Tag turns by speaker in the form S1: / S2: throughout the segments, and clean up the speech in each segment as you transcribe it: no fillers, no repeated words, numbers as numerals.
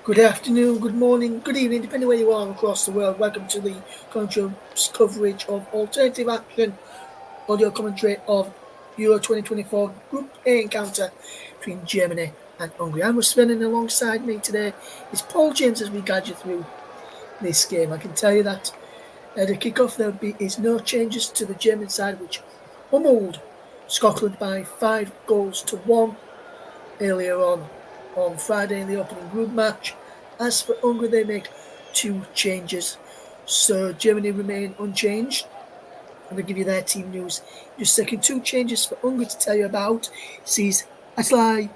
S1: Good afternoon, good morning, good evening, depending where you are across the world. Welcome to the Contro's coverage of alternative action audio commentary of Euro 2024 Group A encounter between Germany and Hungary. I'm Sven, and alongside me today is Paul James as we guide you through this game. I can tell you that at the kickoff is no changes to the German side, which pummeled Scotland by 5 goals to 1 earlier on Friday in the opening group match. As for Hungary, they make 2 changes. So Germany remain unchanged. I'm going to give you their team news in just a second. 2 changes for Hungary to tell you about. Sees Atlai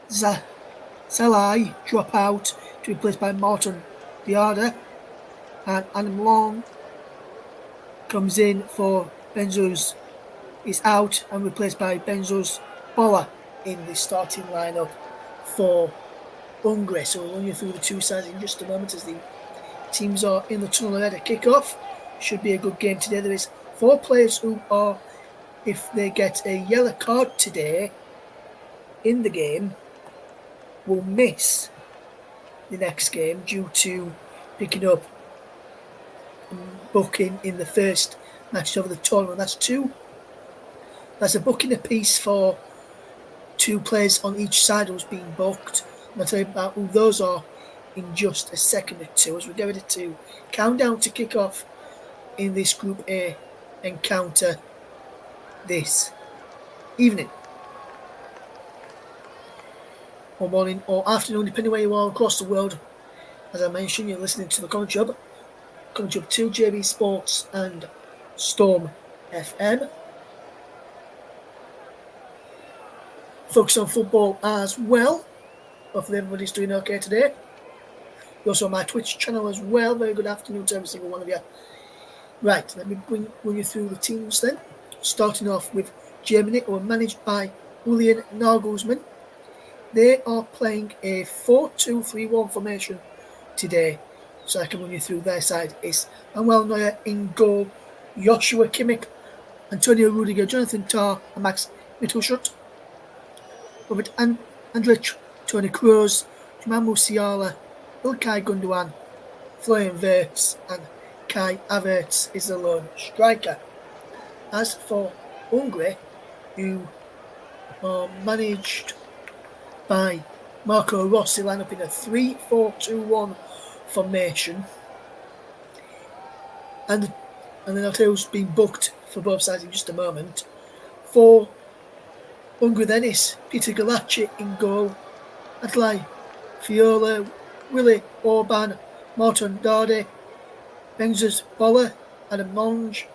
S1: Salai drop out to be replaced by Martin Diarra, and Adam Long comes in for Benzos is out and replaced by Benzos Bola in the starting lineup for Hungary. So we'll run you through the two sides in just a moment as the teams are in the tunnel ahead of kick-off. Should be a good game today. There is 4 players who are, if they get a yellow card today in the game, will miss the next game due to picking up booking in the first match of the tournament. That's a booking apiece for 2 players on each side who's being booked. I'll tell you about who those are in just a second or two as we get ready to count down to kick off in this Group A encounter this evening, or morning or afternoon, depending where you are across the world. As I mentioned, you're listening to the Commentary Hub 2, JB Sports and Storm FM. Focus on football as well. Hopefully everybody's doing okay today. You're also on my Twitch channel as well. Very good afternoon to every single one of you. Right, let me run you through the teams then. Starting off with Germany, who are managed by Julian Nagelsmann. They are playing a 4-2-3-1 formation today. So I can run you through their side. It's Manuel Neuer in goal, Joshua Kimmich, Antonio Rudiger, Jonathan Tah, and Max Mittelstadt. Robert Andrich, Toni Kroos, Jamal Musiala, Ilkay Gundogan, Florian Wirtz, and Kai Havertz is the lone striker. As for Hungary, who are managed by Marco Rossi, line up in a 3-4-2-1 formation. And then I'll tell you who's been booked for both sides in just a moment. For Hungary then is Peter Galacci in goal, Atlai Fiola, Willy Orban, Martin Darde, Benzos Bola, Adam Monge,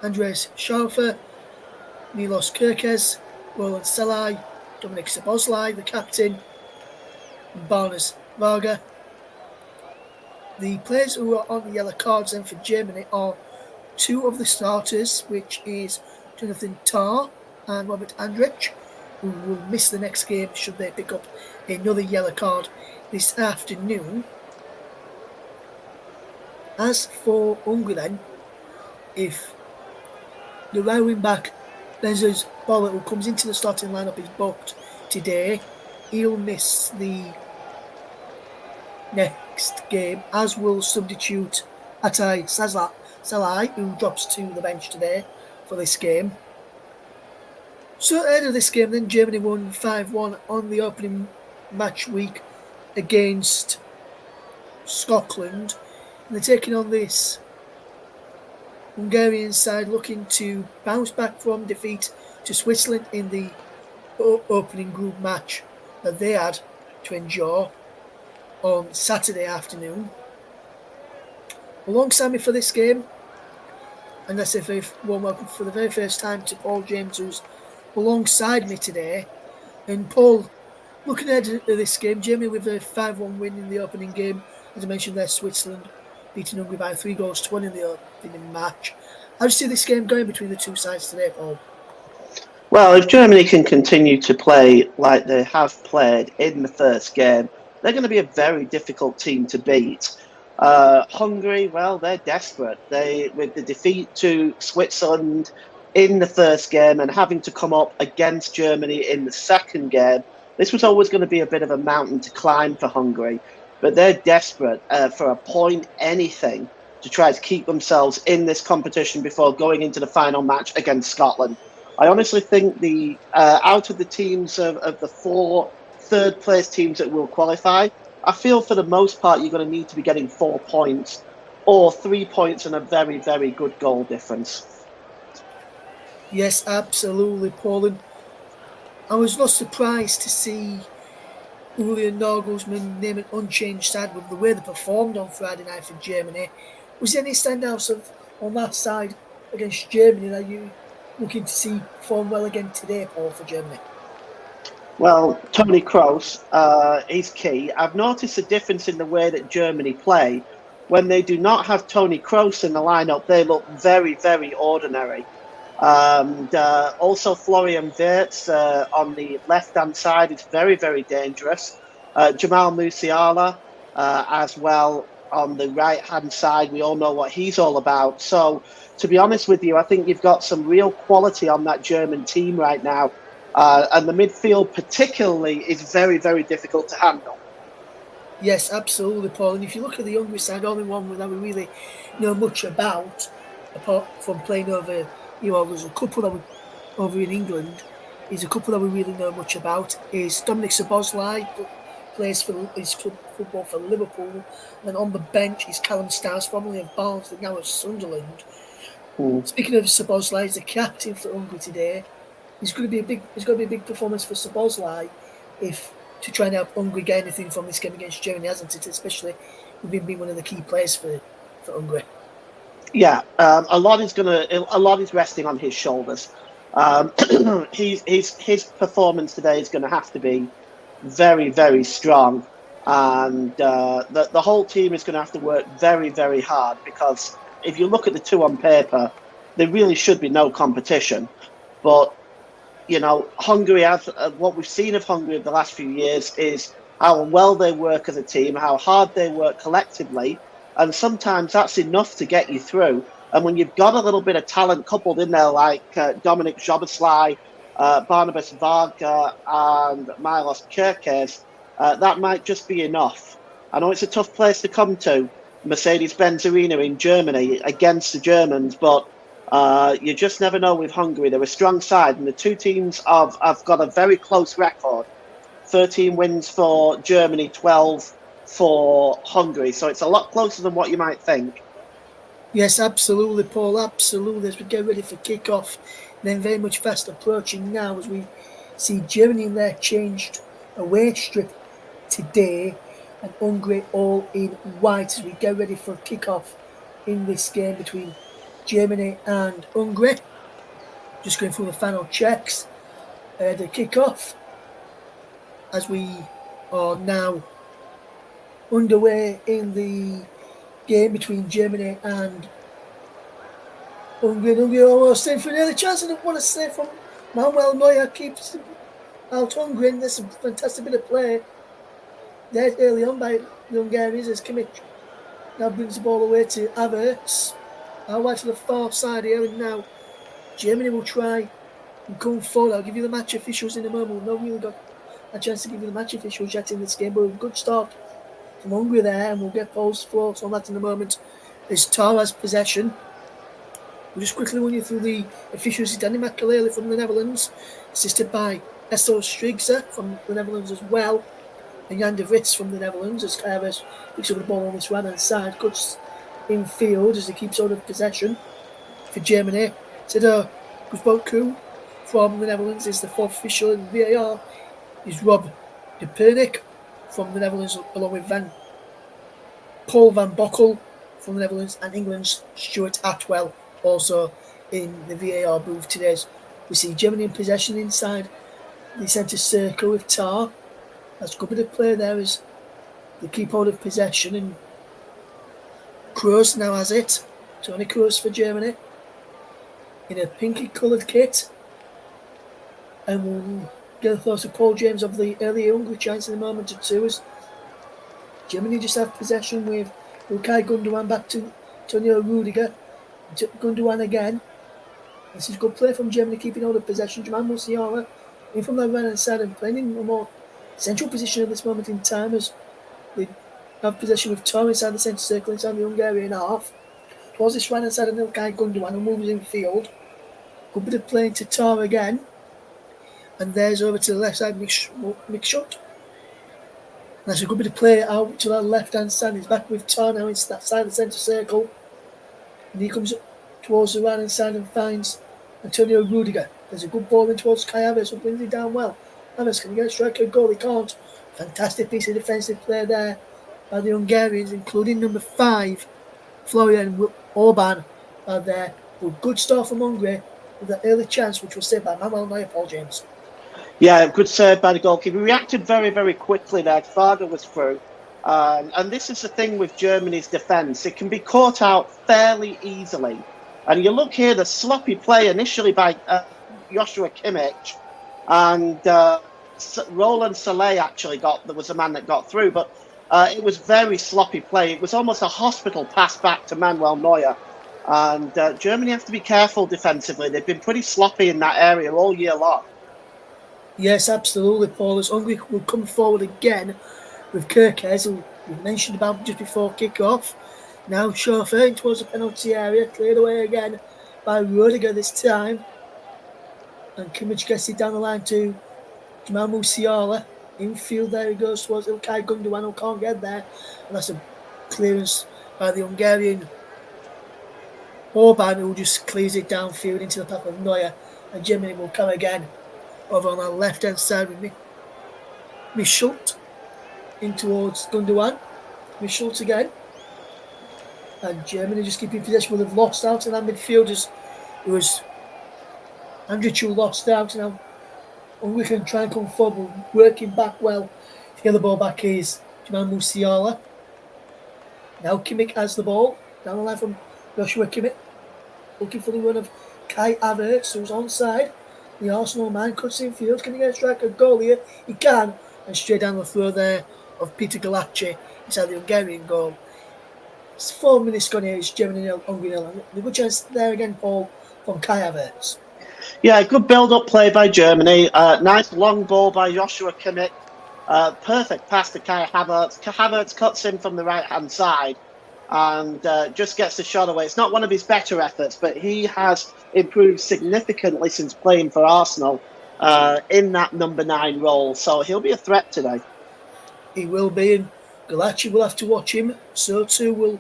S1: Andres Schaufer, Milos Kerkez, Roland Salai, Dominic Szoboszlai, the captain, and Barnes Varga. The players who are on the yellow cards then for Germany are 2 of the starters, which is Jonathan Tah and Robert Andrich, who will miss the next game should they pick up another yellow card this afternoon. As for Hungary then, if the right wing back Benzos Bola, who comes into the starting lineup, is booked today, he'll miss the next game, as will substitute Atai Salai, who drops to the bench today for this game. So ahead of this game then, Germany won 5-1 on the opening match week against Scotland. And they're taking on this Hungarian side looking to bounce back from defeat to Switzerland in the opening group match that they had to endure on Saturday afternoon. Alongside me for this game, and I say very warm welcome for the very first time to Paul James, who's alongside me today. And Paul, looking ahead at this game, Germany with a 5-1 win in the opening game. As I mentioned there, Switzerland beating Hungary by 3-1 in the opening match. How do you see this game going between the two sides today, Paul?
S2: Well, if Germany can continue to play like they have played in the first game, they're going to be a very difficult team to beat. Hungary, well, they're desperate. With the defeat to Switzerland in the first game and having to come up against Germany in the second game, this was always going to be a bit of a mountain to climb for Hungary. but they're desperate for a point, anything, to try to keep themselves in this competition before going into the final match against Scotland. I honestly think the out of the teams of the four third place teams that will qualify, I feel for the most part you're going to need to be getting 4 points or 3 points and a very, very good goal difference.
S1: Yes, absolutely, Paul. And I was not surprised to see Julian Nagelsmann name an unchanged side with the way they performed on Friday night for Germany. Was there any standouts on that side against Germany that you looking to see perform well again today, Paul, for Germany?
S2: Well, Tony Kroos is key. I've noticed a difference in the way that Germany play. When they do not have Tony Kroos in the lineup, they look very, very ordinary. And also, Florian Wirtz on the left hand side is very, very dangerous. Jamal Musiala as well on the right hand side. We all know what he's all about. So, to be honest with you, I think you've got some real quality on that German team right now. And the midfield, particularly, is very, very difficult to handle.
S1: Yes, absolutely, Paul. And if you look at the Hungary side, only one that we really know much about, apart from playing over, there's a couple that we over in England. Is a couple that we really know much about. Is Dominic Szoboszlai, plays for his club football for Liverpool, and on the bench is Callum Stars, formerly of Barnsley, now of Sunderland.
S2: Mm.
S1: Speaking of Szoboszlai, he's the captain for Hungary today. It's going to be a big performance for Szoboszlai if to try and help Hungary get anything from this game against Germany, hasn't it? Especially with him being one of the key players for Hungary.
S2: Yeah, a lot is resting on his shoulders. His performance today is going to have to be very, very strong, and the whole team is going to have to work very, very hard because if you look at the two on paper, there really should be no competition. But Hungary has what we've seen of Hungary in the last few years is how well they work as a team, how hard they work collectively, and sometimes that's enough to get you through. And when you've got a little bit of talent coupled in there, like Dominic Joboslai, Barnabas Varga, and Milos Kerkez, that might just be enough. I know it's a tough place to come to, Mercedes-Benz Arena in Germany against the Germans, but you just never know with Hungary. They're a strong side, and the two teams have got a very close record. 13 wins for Germany, 12 for Hungary. So it's a lot closer than what you might think.
S1: Yes, absolutely, Paul. Absolutely. As we get ready for kick-off, then very much fast approaching now as we see Germany in their changed away strip today and Hungary all in white as we get ready for kick-off in this game between Germany and Hungary. Just going through the final checks. The kick-off as we are now underway in the game between Germany and Hungary. And Hungary almost in for another chance. I don't want to say from Manuel Neuer keeps out Hungary, and there's some fantastic bit of play there early on by the Hungarians as Kimmich now brings the ball away to Havertz. Out wide to the far side here, and now Germany will try and come forward. I'll give you the match officials in a moment. We've not really got a chance to give you the match officials yet in this game, but a good start from Hungary there, and we'll get Paul's thoughts on that in a moment. There's Tara's possession. We'll just quickly run you through the officials. Danny McAlealy from the Netherlands, assisted by Esso Strigzer from the Netherlands as well, and Jan de Vrits from the Netherlands as Kairos picks up the ball on this right hand side, cuts in field as he keeps hold of possession for Germany. Cedar Guzboku from the Netherlands is the fourth official, and VAR is Rob de Pernik from the Netherlands, along with Paul van Bockel from the Netherlands, and England's Stuart Atwell also in the VAR booth today. We see Germany in possession inside the centre circle with Tar. That's a good bit of play there as they keep hold of possession, and Kroos now has it. Tony Kroos for Germany in a pinky coloured kit. And we'll get the thoughts of Paul James of the early Hungary chance in a moment or two as Germany just have possession with Ilkay Gundogan back to Antonio Rudiger. Gundogan again. This is good play from Germany, keeping hold of possession. Jamal Musiala in from the right hand side and playing in a more central position at this moment in time as they have possession with Tor inside the centre circle, inside the Hungarian half. Towards this right hand side of Ilkay Gundogan, who moves in field. Good bit of playing to Tor again. And there's over to the left side, Mikshut. That's a good bit of play out to the left hand side. He's back with Tor now into that side of the centre circle. And he comes towards the right hand side and finds Antonio Rudiger. There's a good ball in towards Kai Havertz, who brings it down well. Havertz can get a striker goal, he can't. Fantastic piece of defensive play there by the Hungarians, including number 5, Florian Orban, are there. But good start from Hungary with that early chance, which was saved by Manuel Neuer, Paul James.
S2: Yeah, good save by the goalkeeper. He reacted very, very quickly there. Fargo was through. And this is the thing with Germany's defence. It can be caught out fairly easily. And you look here, the sloppy play initially by Joshua Kimmich. And Roland Saleh actually was the man that got through. But it was very sloppy play. It was almost a hospital pass back to Manuel Neuer. And Germany have to be careful defensively. They've been pretty sloppy in that area all year long.
S1: Yes, absolutely, Paul. As Hungary will come forward again with Kerkez, who we mentioned about just before kick-off. Now chauffeuring towards the penalty area, cleared away again by Rudiger this time. And Kimmich gets it down the line to Jamal Musiala. Infield there he goes towards Ilkay Gundogan, who can't get there. And that's a clearance by the Hungarian Orban, who just clears it downfield into the path of Neuer. And Germany will come again over on our left-hand side with Mischult in towards Gundogan. Mischult again. And Germany just keeping possession, will have lost out in that midfielders. It was Andriću lost out. Now Hungary can try and come forward, working back well to get the ball back is Jamal Musiala. Now Kimmich has the ball. Down the line from Joshua Kimmich. Looking for the run of Kai Havertz, who's onside. The Arsenal man cuts in field. Can he get a striker goal here? He can. And straight down the throw there of Peter Galacci inside the Hungarian goal. It's 4 minutes gone here. It's Germany 0, Hungary 0. A good chance there again, Paul, from Kai Havertz.
S2: Yeah, good build-up play by Germany. Nice long ball by Joshua Kimmich. Perfect pass to Kai Havertz. Havertz cuts in from the right-hand side and just gets the shot away. It's not one of his better efforts, but he has improved significantly since playing for Arsenal in that number 9 role. So he'll be a threat today.
S1: He will be, and Galacci will have to watch him. So too will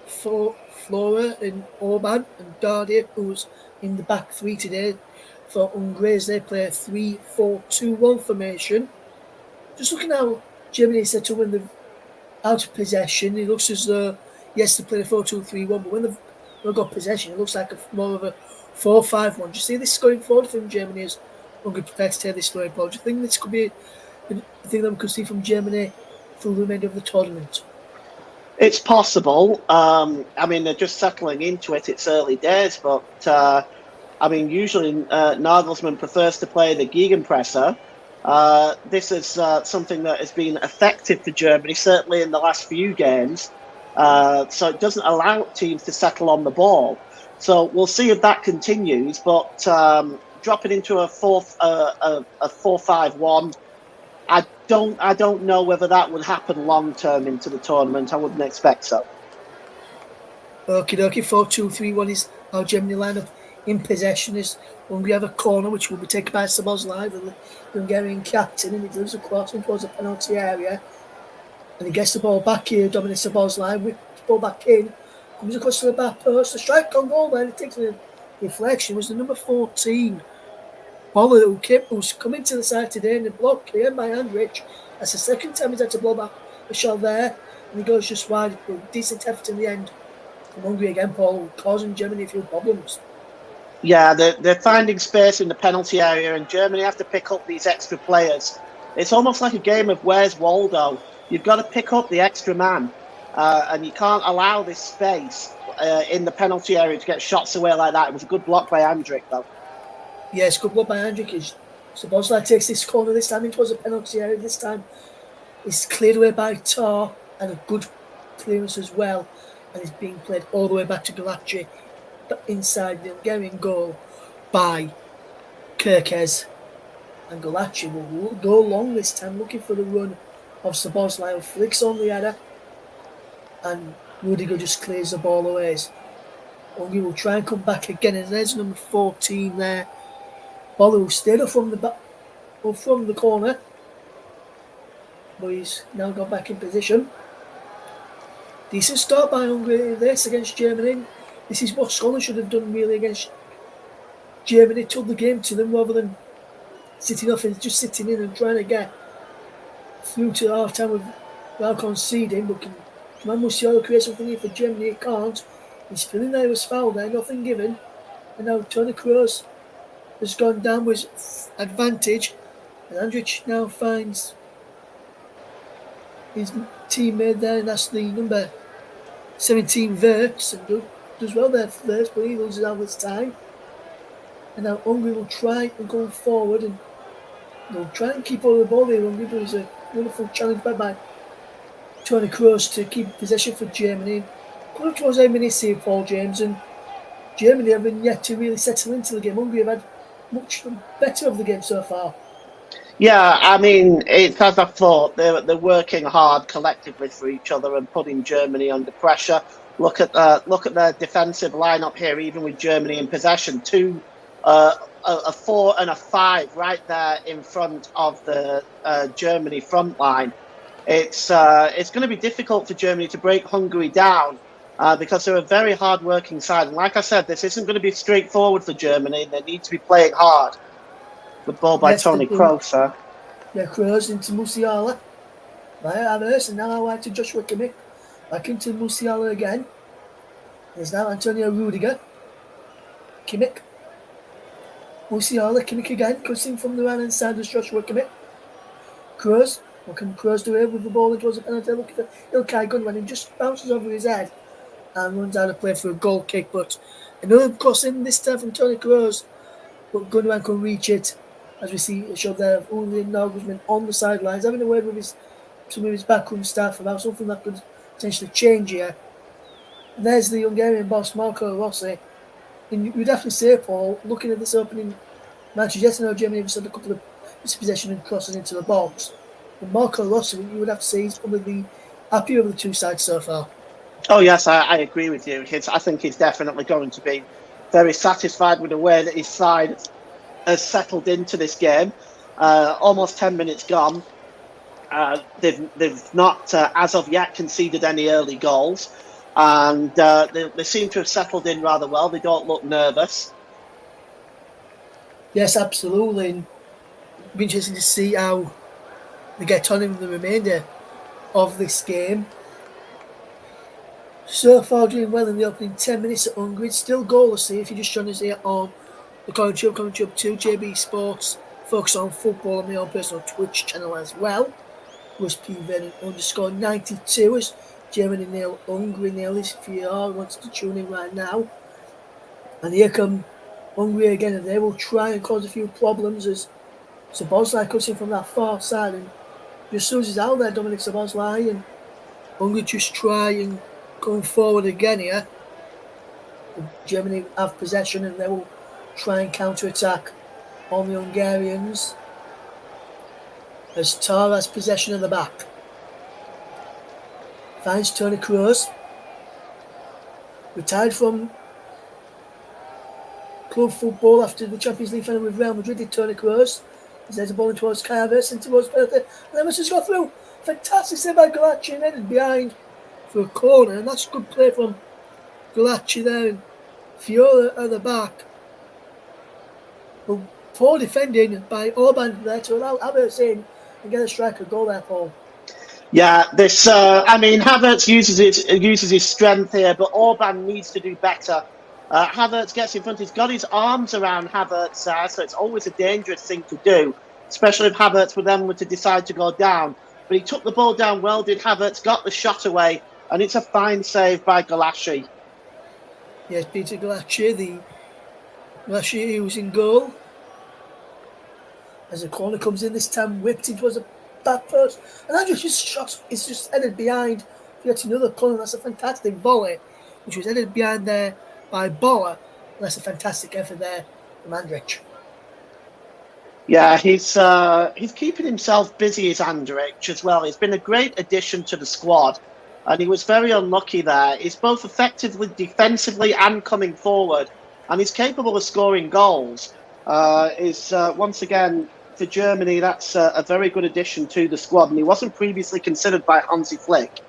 S1: Flora and Orban and Dardier, who's in the back 3 today for Hungary as they play a 3-4-2-1 formation. Just looking how Germany is set to win the out of possession, it looks as though, yes, they play a 4-2-3-1, but when they've got possession, it looks like more of a 4-5-1. Do you see this going forward from Germany as Hungary prepare to take this story, Paul? Do you think this could be a thing that we could see from Germany for the remainder of the tournament?
S2: It's possible. I mean, they're just settling into it. It's early days, but I mean, usually Nagelsmann prefers to play the gegenpresser. This is something that has been effective for Germany, certainly in the last few games. So it doesn't allow teams to settle on the ball. So we'll see if that continues. But dropping into a 4-5-1. I don't know whether that would happen long term into the tournament. I wouldn't expect so.
S1: Okie dokie, 4-2-3-1 is how Germany line up in possession. Is Hungary have a corner which will be taken by Szoboszlai, the Hungarian captain, and he delivers a cross towards the penalty area. And he gets the ball back here, Dominik Szoboszlai, whips the ball back in, comes across to the back post, the strike on goal there, and it takes a deflection. It was the number 14. Boller who's come into the side today and the block cleared by Andrich. That's the second time he's had to blow back a shot there, and he goes just wide. But decent effort in the end from Hungary again, Paul, causing Germany a few problems.
S2: Yeah, they're finding space in the penalty area, and Germany have to pick up these extra players. It's almost like a game of Where's Waldo. You've got to pick up the extra man, and you can't allow this space in the penalty area to get shots away like that. It was a good block by Andrich, though.
S1: Yes, good block by Andrich. Szoboszlai takes this corner this time into the penalty area. This time it's cleared away by Tar, and a good clearance as well. And it's being played all the way back to Galacci, but inside the Hungarian goal by Kerkez. And Galacci will go long this time, looking for the run of Szoboszlai, who flicks on the header. and Rudiger just clears the ball away. Hungary will try and come back again, and there's number 14 there. Bolo will stay up from the back, or from the corner, but he's now got back in position. Decent start by Hungary this against Germany. This is what Scotland should have done really against Germany, took the game to them rather than sitting off and just sitting in and trying to get through to half time without conceding. But can Musiala create something here for Germany? He can't. He's feeling there was foul there, nothing given. And now Toni Kroos has gone down with advantage. And Andrich now finds his teammate there, and that's the number 17 Verts, and does well there first, but he loses out this time. And now Hungary will try and go forward, and they'll try and keep all the ball here. Hungary, but it's a wonderful challenge by Toni Kroos to keep possession for Germany. Coming towards 8 minutes here, Paul James, and Germany haven't yet to really settle into the game. Hungary have had much better of the game so far.
S2: Yeah, I mean, it's as I thought. They're working hard collectively for each other and putting Germany under pressure. Look at their defensive lineup here, even with Germany in possession. A 4 and a 5 right there in front of the Germany front line. It's going to be difficult for Germany to break Hungary down because they're a very hard-working side. And like I said, this isn't going to be straightforward for Germany. They need to be playing hard. Good ball by Toni Kroos.
S1: Yeah, Kroos into Musiala. Right, Havertz, and now out to Joshua Kimmich. Back into Musiala again. There's now Antonio Rudiger. Kimmich. Musiala, Kimmich again. Cutting from the right hand side is Joshua Kimmich. Kroos. What can Kroos do here with the ball? It was a penalty. Looking for Ilkay Gundogan. He just bounces over his head and runs out of play for a goal kick. But another crossing, this time from Toni Kroos. But Gundogan can reach it. As we see, it showed there of Julian Nagelsmann on the sidelines, having a word with some of his backroom staff about something that could potentially change here. And there's the Hungarian boss, Marco Rossi. And you'd definitely say, Paul, looking at this opening matches, yes, I know Germany have had a couple of mispossession and crosses into the box. But Marco Rossi, you would have to say, he's probably the happier of the two sides so far.
S2: Oh, yes, I agree with you. I think he's definitely going to be very satisfied with the way that his side has settled into this game. Almost 10 minutes gone. They've not, as of yet, conceded any early goals. And they seem to have settled in rather well. They don't look nervous.
S1: Yes, absolutely. And it'll be interesting to see how they get on in the remainder of this game. So far, doing well in the opening 10 minutes at Hungary. Still goalless here if you're just joining us here on the commentary up to JB Sports, focus on football on my own personal Twitch channel as well. @RussPVen_92 is Germany 0, Hungary 0. If you are wanting to tune in right now. And here come Hungary again, and they will try and cause a few problems as Szoboszlai cuts in from that far side and just loses out there, Dominic Szoboszlai, and Hungary just try and going forward again here. Germany have possession and they will try and counter-attack on the Hungarians as Tar has possession of the back. Finds Toni Kroos. Retired from club football after the Champions League final with Real Madrid, Toni Kroos. There's a ball in towards Kai Havertz and towards Penalty. And then must just go through. Fantastic save by Galacci and headed behind for a corner. And that's good play from Galacci there. And Fiora at the back. But poor defending by Orban there to allow Havertz in and get a striker goal there, Paul.
S2: Yeah, Havertz uses his strength here, but Orban needs to do better. Havertz gets in front. He's got his arms around Havertz, so it's always a dangerous thing to do, especially if Havertz were to decide to go down. But he took the ball down well, did Havertz, got the shot away, and it's a fine save by Galacci.
S1: Yes, Peter Galacci, who was in goal. As the corner comes in, this time whipped into a back post. And Andrew's just shot, it's just headed behind. Yet another corner, that's a fantastic volley, which was headed behind there by Boer. That's a fantastic effort there from Andrich.
S2: Yeah, he's keeping himself busy as Andrich as well. He's been a great addition to the squad. and he was very unlucky there. He's both effectively defensively and coming forward, and he's capable of scoring goals. Is once again for Germany, that's a very good addition to the squad, and he wasn't previously considered by Hansi Flick.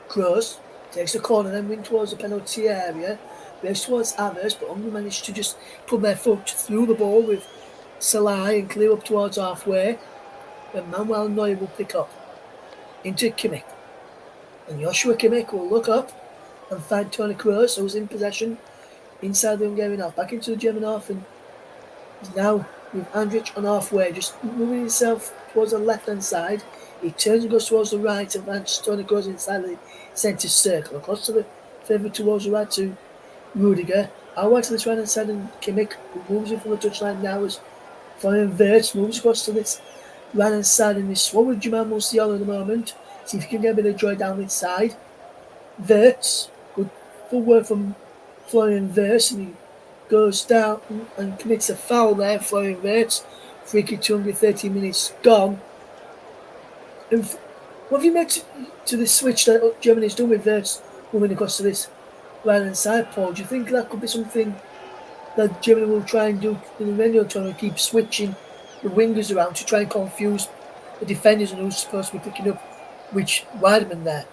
S1: Kroos takes the corner, then win towards the penalty area, race towards Havertz, but Hungary managed to just put their foot through the ball with Salah and clear up towards halfway. Then Manuel Neuer will pick up into Kimmich. And Joshua Kimmich will look up and find Toni Kroos, who's in possession inside the Hungarian half, back into the German half, and is now with Andrich on halfway, just moving himself towards the left-hand side. He turns and goes towards the right and finds Toni Kroos inside the centre circle. Across to the favour towards the right to Rudiger. Out wide to this right-hand side, and Kimmich, who moves in from the touchline now, as Florian Wirtz moves across to this right-hand side, and this one with Jamal Musiala at the moment. See if he can get a bit of joy down this side. Wirtz, good work from Florian Wirtz, and he goes down and commits a foul there. Florian Wirtz, free kick to Hungary, 13 minutes gone. And what have you made to this switch that Germany's done with Wirtz moving across to this right hand side, Paul? Do you think that could be something that Germany will try and do in the radio, trying to keep switching the wingers around to try and confuse the defenders and who's supposed to be picking up which wideman there?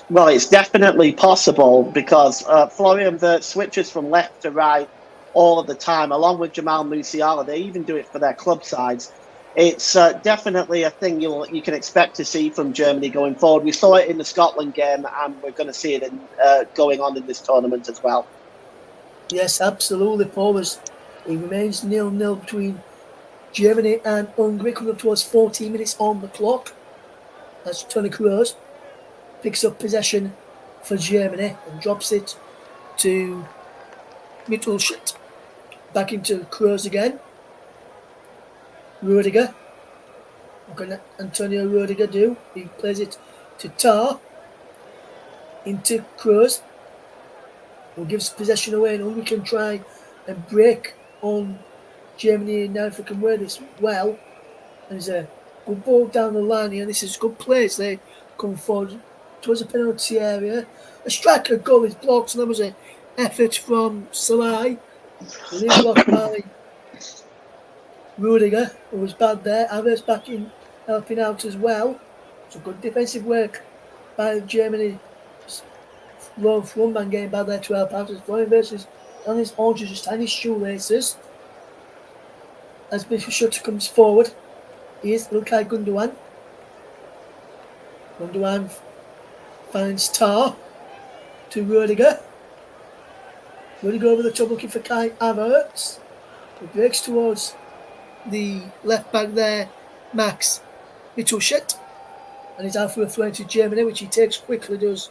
S2: Well, it's definitely possible because Florian Wirtz switches from left to right all of the time, along with Jamal Musiala. They even do it for their club sides. It's definitely a thing you can expect to see from Germany going forward. We saw it in the Scotland game, and we're going to see it going on in this tournament as well.
S1: Yes, absolutely, Paul. It remains 0-0 between Germany and Hungary, coming up towards 14 minutes on the clock. As Toni Kroos picks up possession for Germany and drops it to Mittelstadt. Back into Kroos again. Rudiger. What can Antonio Rudiger do? He plays it to Tar. Into Kroos, who gives possession away, and Hungary can try and break on Germany now if they can wear this well. And there's a good ball down the line here. This is good place. They come forward towards the penalty area. A striker goal is blocked, and that was an effort from Salah. Blocked by Rudiger, who was bad there. Havertz back in, helping out as well. So good defensive work by Germany. Low one-man game by their 12 pounds. Florian Wirtz on his oranges, just tiny shoelaces. As Mittelstadt comes forward, here's Ilkay Gundogan. Gundogan finds Tar to Rudiger. Rudiger over the top looking for Kai Havertz. He breaks towards the left back there, Max Mittelstadt. And he's out for a throw into Germany, which he takes quickly, does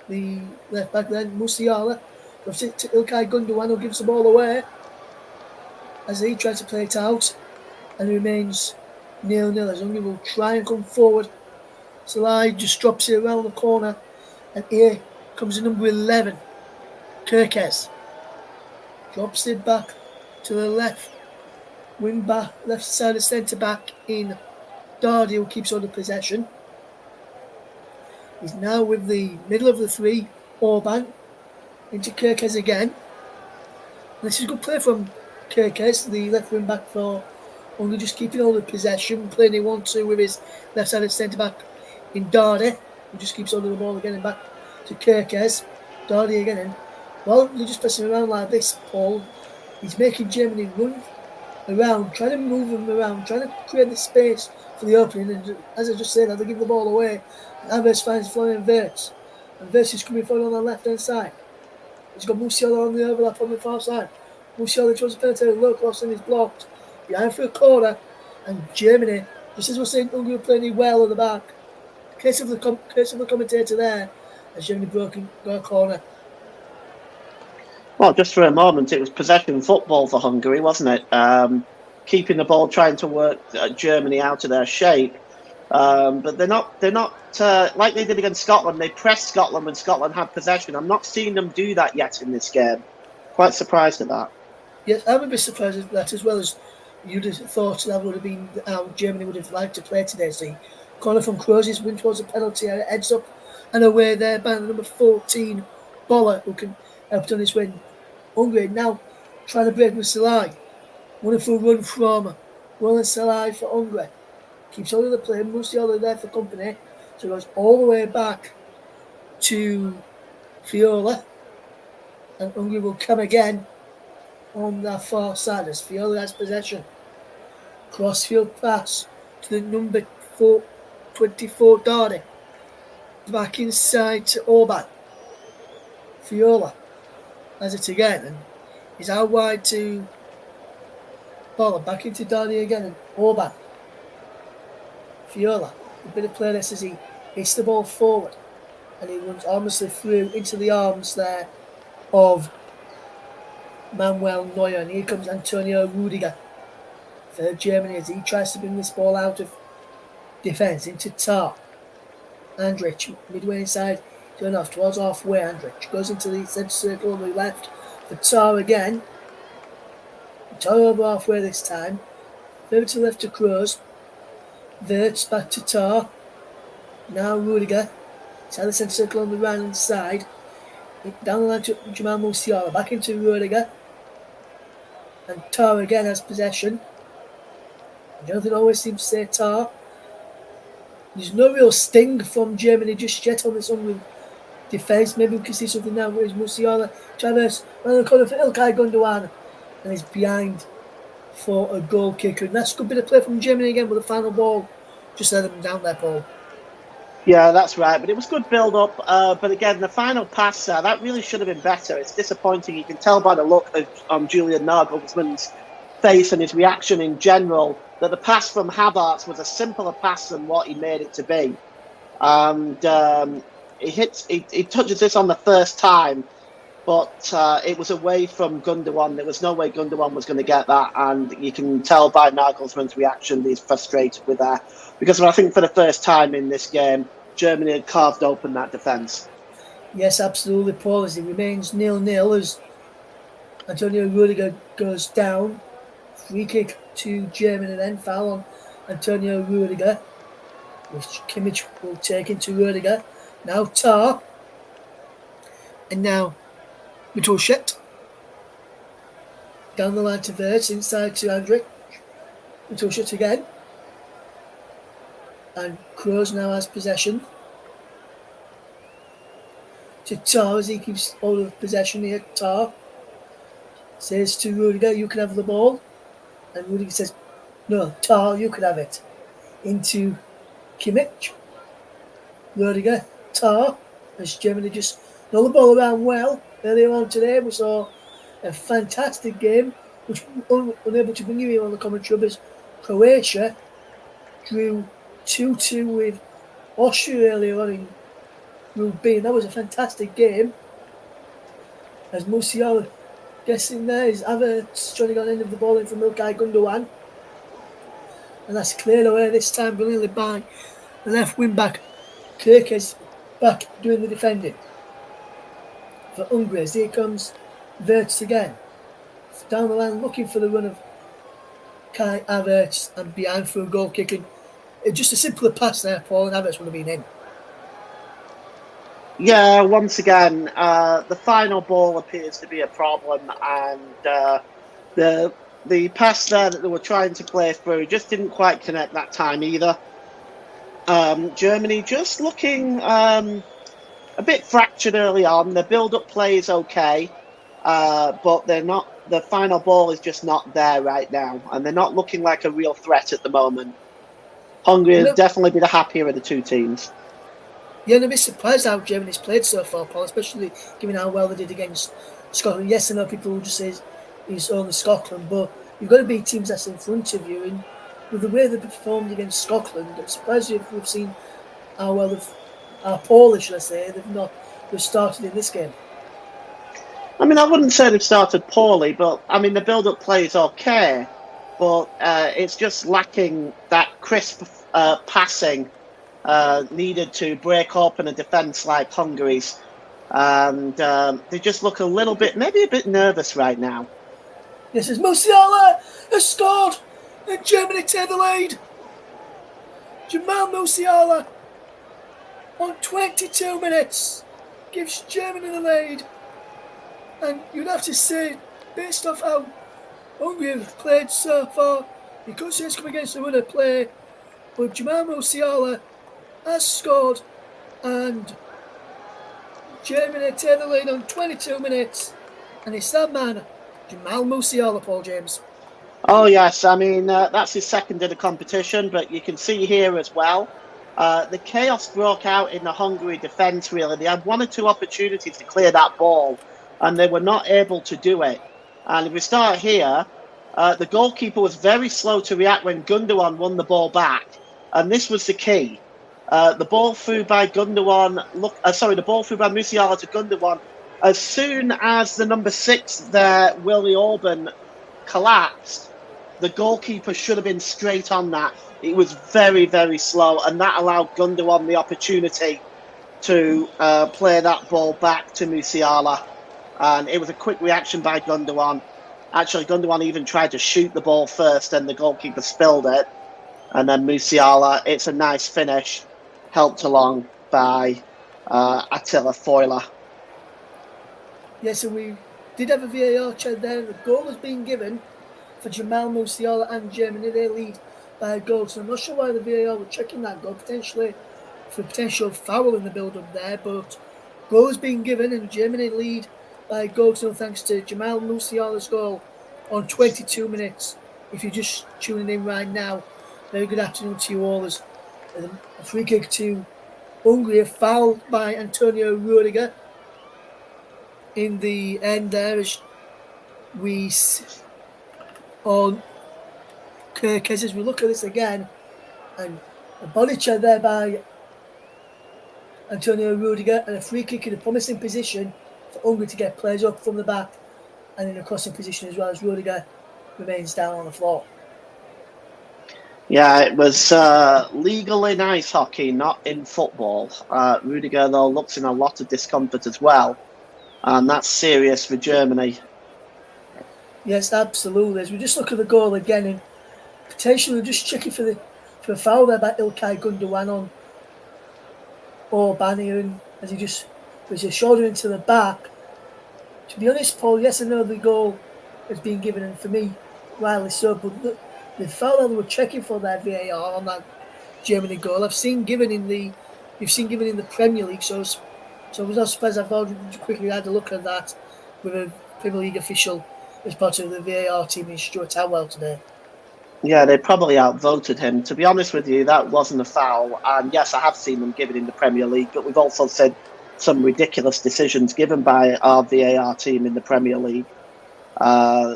S1: the left back then, Musiala. Goes it to Ilkay Gundogan, who gives the ball away as he tries to play it out, and it remains 0-0 as Hungary will try and come forward. Salah just drops it around the corner, and here comes the number 11, Kerkez. Drops it back to the left wing back, left side of centre back in Dardy, who keeps on the possession. He's now with the middle of the three, Orban, into Kerkez again. And this is a good play from Kerkez, the left wing back for Hungary, just keeping all the possession, playing it 1-2 with his left sided centre back in Dardy, who just keeps holding the ball again and back to Kerkez. Dardy again in. Well, they're just pressing around like this, Paul. He's making Germany run around, trying to move them around, trying to create the space for the opening. And as I just said, they give the ball away. Havertz finds Florian Wirtz, and Wirtz is coming forward on the left hand side. He's got Musiala on the overlap on the far side. Musiala towards the penalty, low cross, and is blocked behind for a corner. And Germany, just as we're saying, Hungary playing well at the back. Case of the commentator there, as Germany got a corner.
S2: Well, just for a moment, it was possession football for Hungary, wasn't it? Keeping the ball, trying to work Germany out of their shape. But they're not like they did against Scotland. They pressed Scotland when Scotland had possession. I'm not seeing them do that yet in this game. Quite surprised at that.
S1: Yes, I would be surprised at that, as well as you'd have thought that would have been how Germany would have liked to play today. See, corner from Kroos, win towards the penalty area, heads up And away there by the number 14, Boller, who can help on his win. Hungary now trying to break with Salai. Wonderful run from Roland Salai for Hungary. Keeps holding the play, Musiala there for company. So goes all the way back to Fiola. And Hungary will come again on the far side as Fiola has possession. Crossfield pass to the number 24 Dardy. Back inside to Orban. Fiola has it again and he's out wide to Boller. Back into Dardy again and Orban. Fiola, a bit of play this as he hits the ball forward and he runs harmlessly through into the arms there of Manuel Neuer. And here comes Antonio Rudiger for Germany as he tries to bring this ball out of defence into Tar. Andrich, midway inside, turn off towards halfway. Andrich goes into the centre circle on the left for Tar again. Tar over halfway this time. Further to the left to Kroos. Wirtz back to Tar. Now Rudiger. Inside the centre circle on the right hand side. Down the line to Jamal Musiala. Back into Rudiger. And Tar again has possession. Jonathan always seems to say Tar. There's no real sting from Germany just yet on this Hungary defence. Maybe we can see something now where it's Musiala. Traverse around the corner for Ilkay Gundogan. And he's behind for a goal kicker. And that's a good bit of play from Germany again with the final ball. Just let them down there, Paul.
S2: Yeah, that's right. But it was good build-up. But again, the final pass, that really should have been better. It's disappointing. You can tell by the look on Julian Nagelsmann's face and his reaction in general that the pass from Havertz was a simpler pass than what he made it to be. And he touches this on the first time, but it was away from Gundogan. There was no way Gundogan was going to get that, and you can tell by Nagelsmann's reaction he's frustrated with that. Because I think for the first time in this game, Germany had carved open that defence.
S1: Yes, absolutely, Paul, as it remains 0-0 as Antonio Rudiger goes down. Free kick to Germany then, foul on Antonio Rudiger, which Kimmich will take into Rudiger. Now Tar. And now Mittelstadt. Down the line to Wirtz, inside to Andrich. Mittelstadt again. And Kroos now has possession. To Tar as he keeps hold of possession here. Tar says to Rudiger, you can have the ball. And Rudiger says, no, Tar, you can have it. Into Kimmich. Rudiger, Tar, as Germany just know the ball around well. Earlier on today, we saw a fantastic game, which we unable to bring you here on the commentary, as Croatia drew 2-2 with Austria earlier on in Group B, and that was a fantastic game. As Musiala guessing there is Havertz trying to get the end of the ball in from Ilkay Gundogan. And that's cleared away this time brilliantly by the left wing back. Kirkes back doing the defending for Hungary. As here comes Wirtz again. Down the line looking for the run of Kai Havertz and behind for a goal kicking. Just a simpler pass there, Paul, and Havertz would have been in.
S2: Yeah, once again, the final ball appears to be a problem, and the pass there that they were trying to play through just didn't quite connect that time either. Germany just looking a bit fractured early on. The build-up play is okay, but they're not. The final ball is just not there right now, and they're not looking like a real threat at the moment. Hungary will definitely be the happier of the two teams.
S1: Yeah, and I'd be surprised how Germany's played so far, Paul, especially given how well they did against Scotland. Yes, I know people will just say it's only Scotland, but you've got to beat teams that's in front of you. And with the way they performed against Scotland, I'm surprised if we've seen how well how poorly, should I say, they've started in this game.
S2: I mean, I wouldn't say they've started poorly, but I mean the build-up play is okay, but it's just lacking that crisp passing needed to break open a defence like Hungary's, and they just look a little bit, maybe a bit nervous right now.
S1: This is Musiala has scored, and Germany take the lead. Jamal Musiala on 22 minutes gives Germany the lead. And you'd have to say, based off how Hungary have played so far, you could say it's come against the run of play, but Jamal Musiala has scored and Germany take the lead on 22 minutes. And it's that man, Jamal Musiala, Paul James.
S2: Oh, yes. I mean, that's his second in the competition, but you can see here as well. The chaos broke out in the Hungary defence, really. They had one or two opportunities to clear that ball, and they were not able to do it. And if we start here, the goalkeeper was very slow to react when Gundogan won the ball back. And this was the key. The ball through by Gundogan, the ball through by Musiala to Gundogan. As soon as the number 6 there, Willie Orban, collapsed, the goalkeeper should have been straight on that. It was very, very slow, and that allowed Gundogan the opportunity to play that ball back to Musiala. And it was a quick reaction by Gundogan. Actually, Gundogan even tried to shoot the ball first, and the goalkeeper spilled it. And then Musiala, it's a nice finish, helped along by Attila Foiler.
S1: Yes, so we did have a VAR check there. The goal has been given for Jamal Musiala and Germany. They lead by a goal. So I'm not sure why the VAR were checking that goal, potentially for a potential foul in the build-up there. But goal has been given and Germany lead by a goal. So thanks to Jamal Musiala's goal on 22 minutes. If you're just tuning in right now, very good afternoon to you all. As a free kick to Hungary, a foul by Antonio Rudiger in the end there, as we on Kirk as we look at this again, and a body check there by Antonio Rudiger, and a free kick in a promising position for Hungary to get players up from the back and in a crossing position as well, as Rudiger remains down on the floor.
S2: Yeah, it was legal in ice hockey, not in football. Rudiger, though, looks in a lot of discomfort as well, and that's serious for Germany.
S1: Yes, absolutely. As we just look at the goal again, and potentially just checking for a foul there by Ilkay Gundogan on Orban here, and as he just puts his shoulder into the back. To be honest, Paul, yes, I know the goal has been given, and for me, rightly so, but the foul that they were checking for that VAR on that Germany goal, you've seen given in the Premier League, so I was not surprised. I've already quickly had a look at that with a Premier League official as part of the VAR team in Stuart Atwell today.
S2: Yeah, they probably outvoted him. To be honest with you, that wasn't a foul. And yes, I have seen them given in the Premier League, but we've also seen some ridiculous decisions given by our VAR team in the Premier League.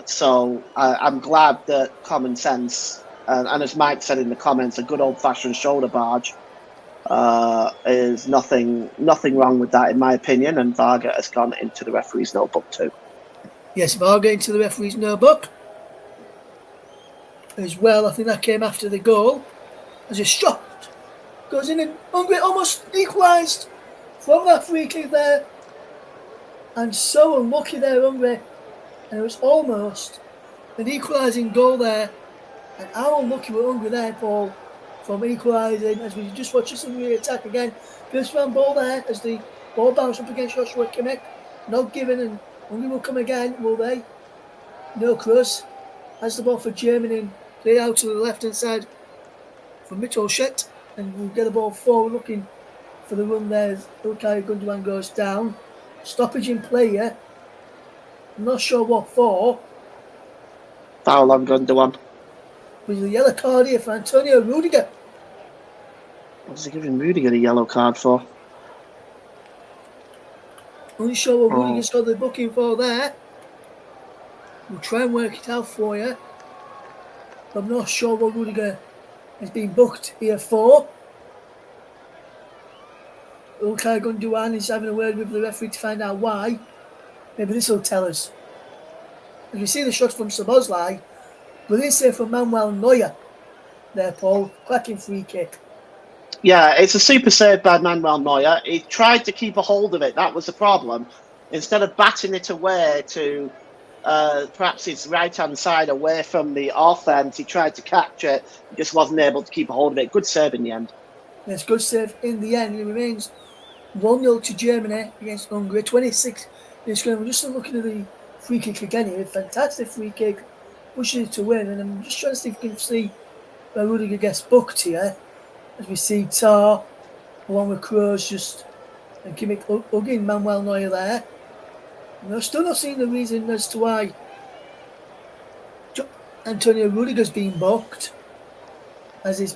S2: So I'm glad that common sense, and as Mike said in the comments, a good old-fashioned shoulder barge is nothing wrong with that, in my opinion. And Varga has gone into the referee's notebook too.
S1: Yes, Varga into the referee's notebook as well. I think that came after the goal. As a shot goes in, and Hungary almost equalised from that free kick there. And so unlucky there, Hungary. And it was almost an equalising goal there. And how unlucky were Hungary there, Paul, from equalising, as we just watched this Hungary attack again. First round ball there as the ball bounced up against Joshua Kimmich. Not given, and Hungary will come again, will they? No, Kroos has the ball for Germany and play out to the left-hand side for Mittelstadt, and we'll get the ball forward, looking for the run there as Ilkay Gundogan goes down. Stoppage in play here. I'm not sure what for.
S2: Foul on Gundogan.
S1: With a yellow card here for Antonio Rudiger.
S2: What is he giving Rudiger a yellow card for?
S1: Unsure what Rudiger's got the booking for there. We'll try and work it out for you. But I'm not sure what Rudiger has been booked here for. Ilkay Gundogan is having a word with the referee to find out why. Maybe this will tell us. As we see the shot from Szoboszlai, brilliant save from Manuel Neuer there, Paul. Cracking free kick.
S2: Yeah, it's a super save by Manuel Neuer. He tried to keep a hold of it. That was the problem. Instead of batting it away to perhaps his right-hand side away from the offense, he tried to catch it. He just wasn't able to keep a hold of it. Good save in the end.
S1: It's good save in the end. It remains 1-0 to Germany against Hungary. 26 minutes. We're just looking at the free kick again here. Fantastic free kick. Pushes it to win. And I'm just trying to see if we can see where Rudiger gets booked here. As we see Tar along with Kroos just and Kimmich hugging Manuel Neuer there. And I'm still not seeing the reason as to why Antonio Rudiger's been booked. As is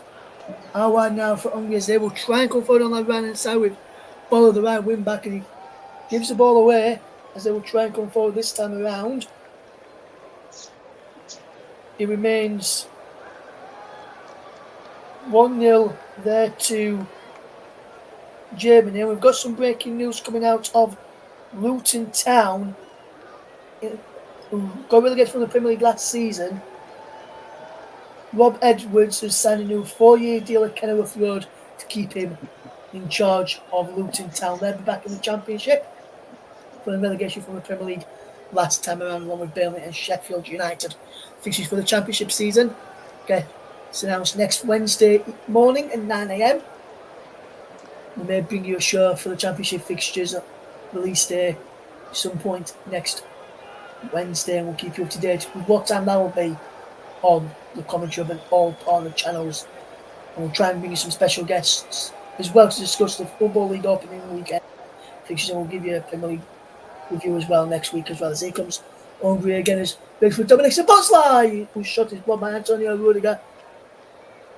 S1: how wide now for Hungary as they will try and come forward on that right hand side with ball of the right wing back, and he gives the ball away as they will try and come forward this time around. It remains 1-0 there to Germany. And we've got some breaking news coming out of Luton Town, who got relegated from the Premier League last season. Rob Edwards has signed a new 4-year deal at Kenilworth Road to keep him in charge of Luton Town. They'll be back in the Championship for the relegation from the Premier League last time around, along with Burnley and Sheffield United. Fixtures for the Championship season. Okay, it's announced next Wednesday morning at 9 a.m. We may bring you a show for the Championship fixtures release day at some point next Wednesday, and we'll keep you up to date with what time that will be on the commentary and all partner channels. And we'll try and bring you some special guests as well to discuss the Football League opening weekend fixtures, and we'll give you a Premier League review as well next week as well. As here comes Hungary again as big for Dominic Szoboszlai, who shot his blood by Antonio Rudiger,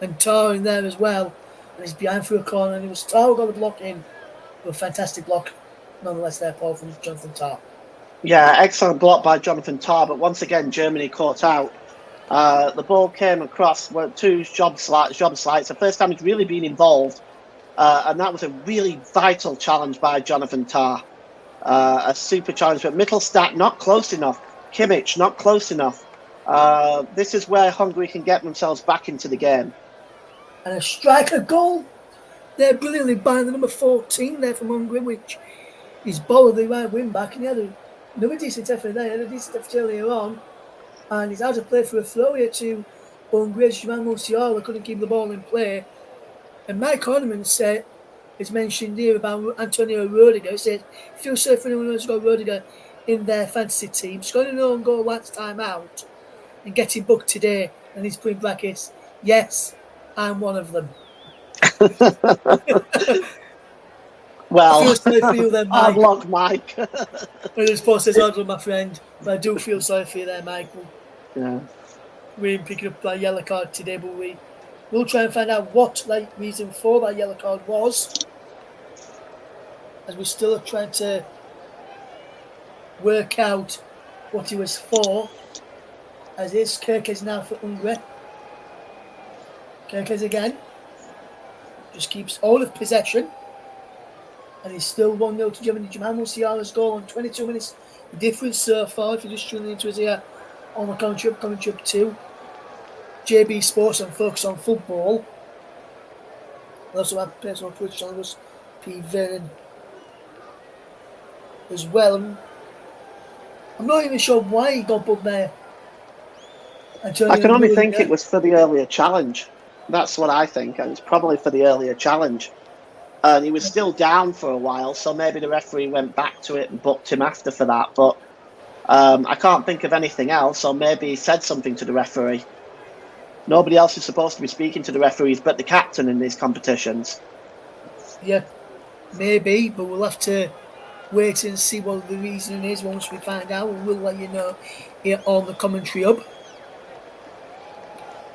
S1: and Tar in there as well, and he's behind for a corner, and it was Tar who got the block in. A fantastic block nonetheless there, Paul, from Jonathan Tar.
S2: Yeah, excellent block by Jonathan Tar, but once again Germany caught out. The ball came across two job slides. The first time he's really been involved, and that was a really vital challenge by Jonathan Tar. A super challenge, but Mittelstadt not close enough. Kimmich not close enough. This is where Hungary can get themselves back into the game.
S1: And a striker goal there brilliantly by the number 14 there from Hungary, which is ball of the right wing back, and he had another decent effort there. He had a decent effort earlier on, and he's out of play for a throw here to Hungary. Jamal Musiala couldn't keep the ball in play. And Mike Ornament said, it's mentioned here about Antonio Rudiger. He said, feel sorry for anyone who's got Rudiger in their fantasy team. Scored an own goal last time out and getting booked today. And he's putting brackets, yes, I'm one of them.
S2: Well,
S1: I feel sorry for you there, Mike.
S2: Hard luck, Mike.
S1: And his post says, "Hold on, my friend." But I do feel sorry for you there, Michael.
S2: Yeah.
S1: We didn't pick up that yellow card today, but we'll try and find out what the reason for that yellow card was, as we still are trying to work out what it was for. As it's Kerkez now for Hungary. Kerkez again. Just keeps all of possession. And he's still 1-0 to Germany. Jamal Musiala's goal on 22 minutes. The difference so far, if you're just tuning into us here on the commentary up to JB Sports and Focus on Football. We also have personal Twitch channels, P. Vernon, as well. I'm not even sure why he got booked there.
S2: I can only think it was for the earlier challenge. That's what I think. And it's probably for the earlier challenge. And he was still down for a while, so maybe the referee went back to it and booked him after for that. But I can't think of anything else, or maybe he said something to the referee. Nobody else is supposed to be speaking to the referees but the captain in these competitions.
S1: Yeah, maybe, but we'll have to wait and see what the reason is. Once we find out, we'll let you know here on the commentary hub.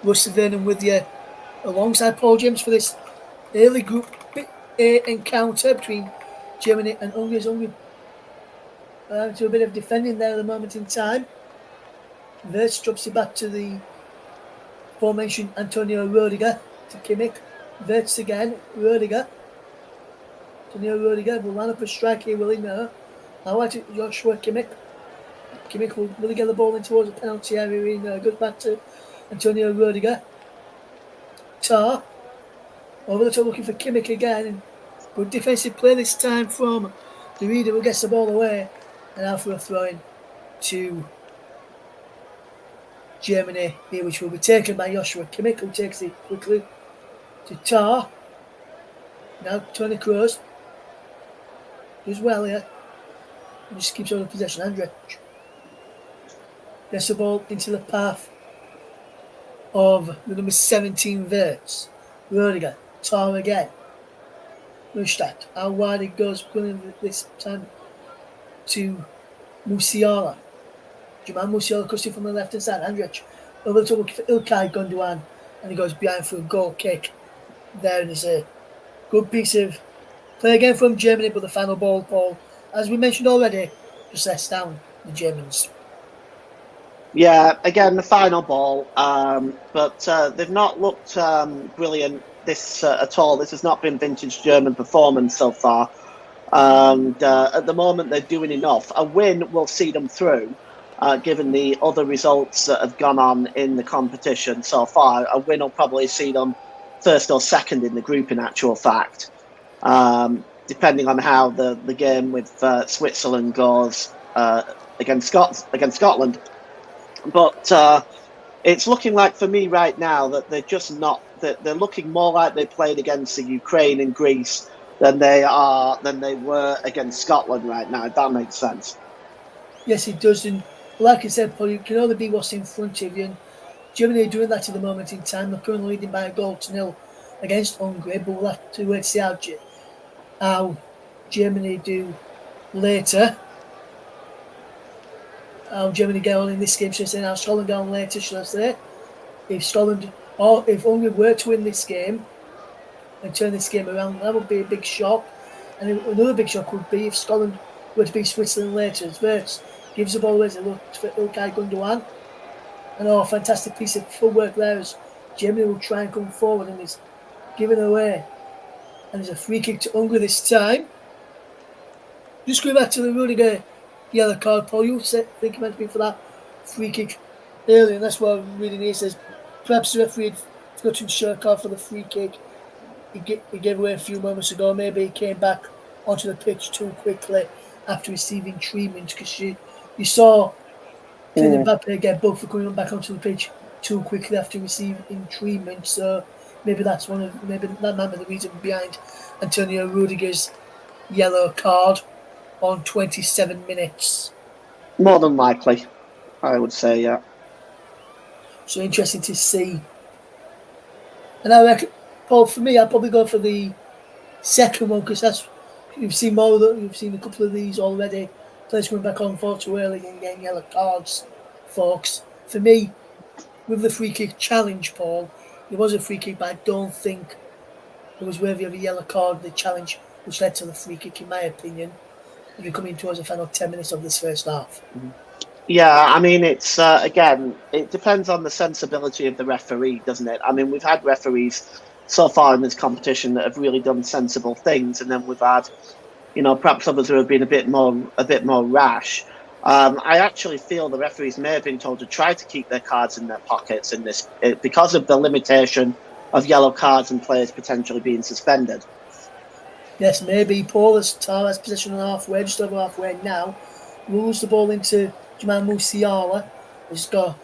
S1: Russell Vernon with you alongside Paul James for this early Group A encounter between Germany and Hungary. Hungary to a bit of defending there at the moment in time. Wirtz drops it back to the aforementioned Antonio Rudiger to Kimmich. Wirtz again, Rudiger. Antonio Rudiger will line up a strike here, will he? No. Now to Joshua Kimmich. Kimmich will really get the ball in towards the penalty area. Goes back to Antonio Rudiger. Tar. Over the top looking for Kimmich again. Good defensive play this time from the Reader, who gets the ball away. And now for a throw-in to Germany here, which will be taken by Joshua Kimmich, who takes it quickly to Tar. Now Tony Kroos does well here. And just keeps on the possession. Andrich gets the ball into the path of the number 17 Verts. Rudiger, Tar again. Rustad, how wide it goes, going this time to Musiala. Jamal Musiala cuts it from the left hand side. Andrich over the top for Ilkay Gundogan, and he goes behind for a goal kick. There, and it's a good piece of play again from Germany, but the final ball, Paul, as we mentioned already, just lets down the Germans.
S2: Yeah, again, the final ball, but they've not looked brilliant this at all. This has not been vintage German performance so far. And at the moment, they're doing enough. A win will see them through, given the other results that have gone on in the competition so far. A win will probably see them first or second in the group, in actual fact, depending on how the game with Switzerland goes against Scotland. But it's looking like for me right now that they're just not. That they're looking more like they played against the Ukraine and Greece than they were against Scotland right now. If that makes sense.
S1: Yes, it does. And like I said, Paul, you can only be what's in front of you. And Germany are doing that at the moment in time. They're currently leading by a goal to nil against Hungary, but we'll have to wait to see how Germany do later. How Germany get on in this game, should I say, how Scotland get on later, should I say. If Scotland, or if Hungary were to win this game and turn this game around, that would be a big shock. And another big shock would be if Scotland were to beat Switzerland later. As Verts gives the ball away to look for Ilkay Gundogan. And fantastic piece of footwork there as Germany will try and come forward and is given away. And there's a free kick to Hungary this time. Just going back to the Rudiger yellow card, Paul, you think it meant to be for that free kick earlier, and that's what I'm reading here. It says perhaps the referee had forgotten to show a card for the free kick he gave away a few moments ago. Maybe he came back onto the pitch too quickly after receiving treatment, because you saw Kylian Mbappe get booked for coming back onto the pitch too quickly after receiving treatment. So maybe that might be the reason behind Antonio Rudiger's yellow card on 27 minutes.
S2: More than likely, I would say, yeah.
S1: So interesting to see. And I reckon, Paul, for me, I'd probably go for the second one, because you've seen you've seen a couple of these already. Players coming back on far too early and getting yellow cards, folks. For me, with the free kick challenge, Paul, it was a free kick, but I don't think it was worthy of a yellow card, the challenge which led to the free kick, in my opinion, as we come in towards the final 10 minutes of this first half.
S2: Yeah, I mean, it's again, it depends on the sensibility of the referee, doesn't it? I mean, we've had referees so far in this competition that have really done sensible things, and then we've had, perhaps others who have been a bit more rash. I actually feel the referees may have been told to try to keep their cards in their pockets in this because of the limitation of yellow cards and players potentially being suspended.
S1: Yes, maybe Paul, as Tar has possession on halfway, just over halfway now, rolls the ball into Jamal Musiala. He's got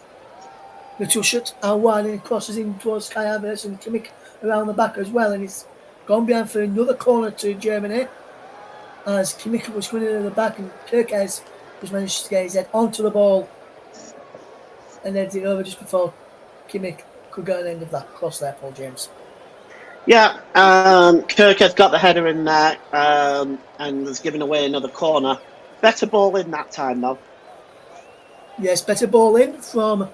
S1: little shot out wide and he crosses in towards Kai Havertz and Kimmich around the back as well. And he's gone behind for another corner to Germany. As Kimmich was going in the back and Kirkes was managed to get his head onto the ball and then it over just before Kimmich could get an end of that cross there, Paul James.
S2: Yeah, Kirk has got the header in there and has given away another corner. Better ball in that time, though.
S1: Yes, better ball in from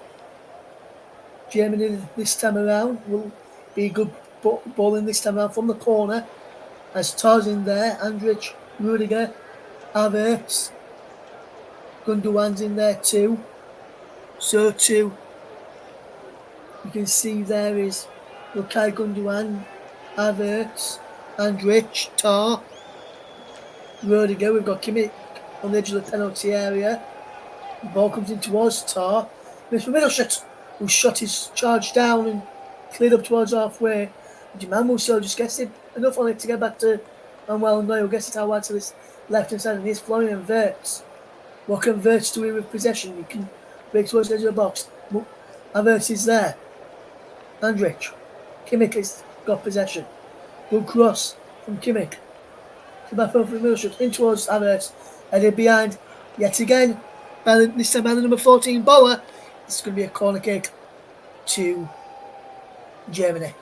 S1: Germany this time around. Will be a good ball in this time around from the corner. As Tar's in there, Andrich, Rudiger, Havertz, Gundogan's in there too. So too, you can see there is Ilkay Gundogan, Havertz, Andrich, Tar, Rudiger. We've got Kimmich on the edge of the penalty area. The ball comes in towards Tar. Mr. Middleshot, who shot his charge down and cleared up towards halfway. Jamal Musiala just gets it enough on it to get back to Manuel Neuer, who gets it out wide to this left hand side, and here's Florian Wirtz. What can Wirtz do with possession? He can break towards the edge of the box. Wirtz is there. Andrich. Kimmich has got possession. Good cross from Kimmich. To back from the middle shot in towards Havertz. Headed behind yet again. This time by the number 14 Boller. This is going to be a corner kick to Germany.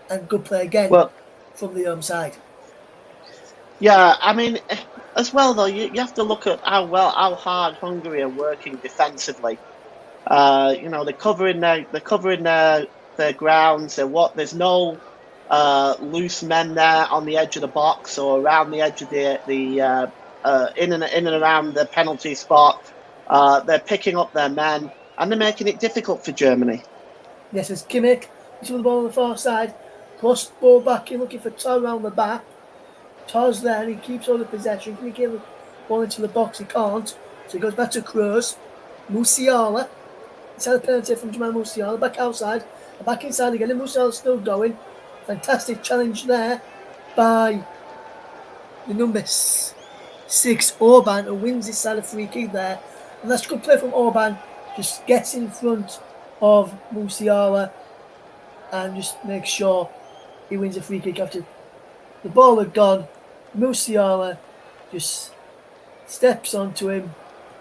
S1: And good play again
S2: Well,
S1: from the home side.
S2: yeah, I mean, as well though, you have to look at how hard Hungary are working defensively. They're covering their grounds. There's no loose men there on the edge of the box or around the edge of the in and around the penalty spot. They're picking up their men and they're making it difficult for Germany.
S1: Yes, it's Kimmich. He's with the ball on the far side. Cross the ball back in, looking for Tor around the back. Tor's there and he keeps all the possession. Can he get the ball into the box? He can't. So he goes back to Kroos. Musiala. He's had a penalty from Jamal Musiala. Back outside. Back inside again. And Musiala's still going. Fantastic challenge there by the number 6 Orban, who wins this side of free kick there. And that's good play from Orban. Just gets in front of Musiala and just makes sure he wins a free kick after the ball had gone. Musiala just steps onto him.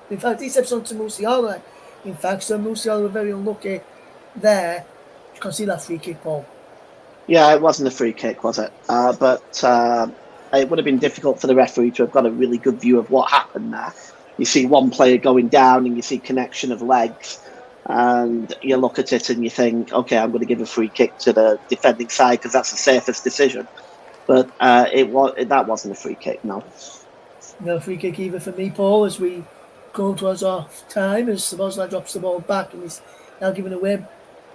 S1: In fact, he steps onto Musiala. In fact, so Musiala were very unlucky there to concede that free kick, Paul.
S2: Yeah, it wasn't a free kick, was it? But it would have been difficult for the referee to have got a really good view of what happened there. You see one player going down and you see connection of legs. And you look at it and you think, okay, I'm going to give a free kick to the defending side because that's the safest decision. But that wasn't a free kick, no.
S1: No free kick either for me, Paul, as we go towards half time, as Sabozla drops the ball back and is now given away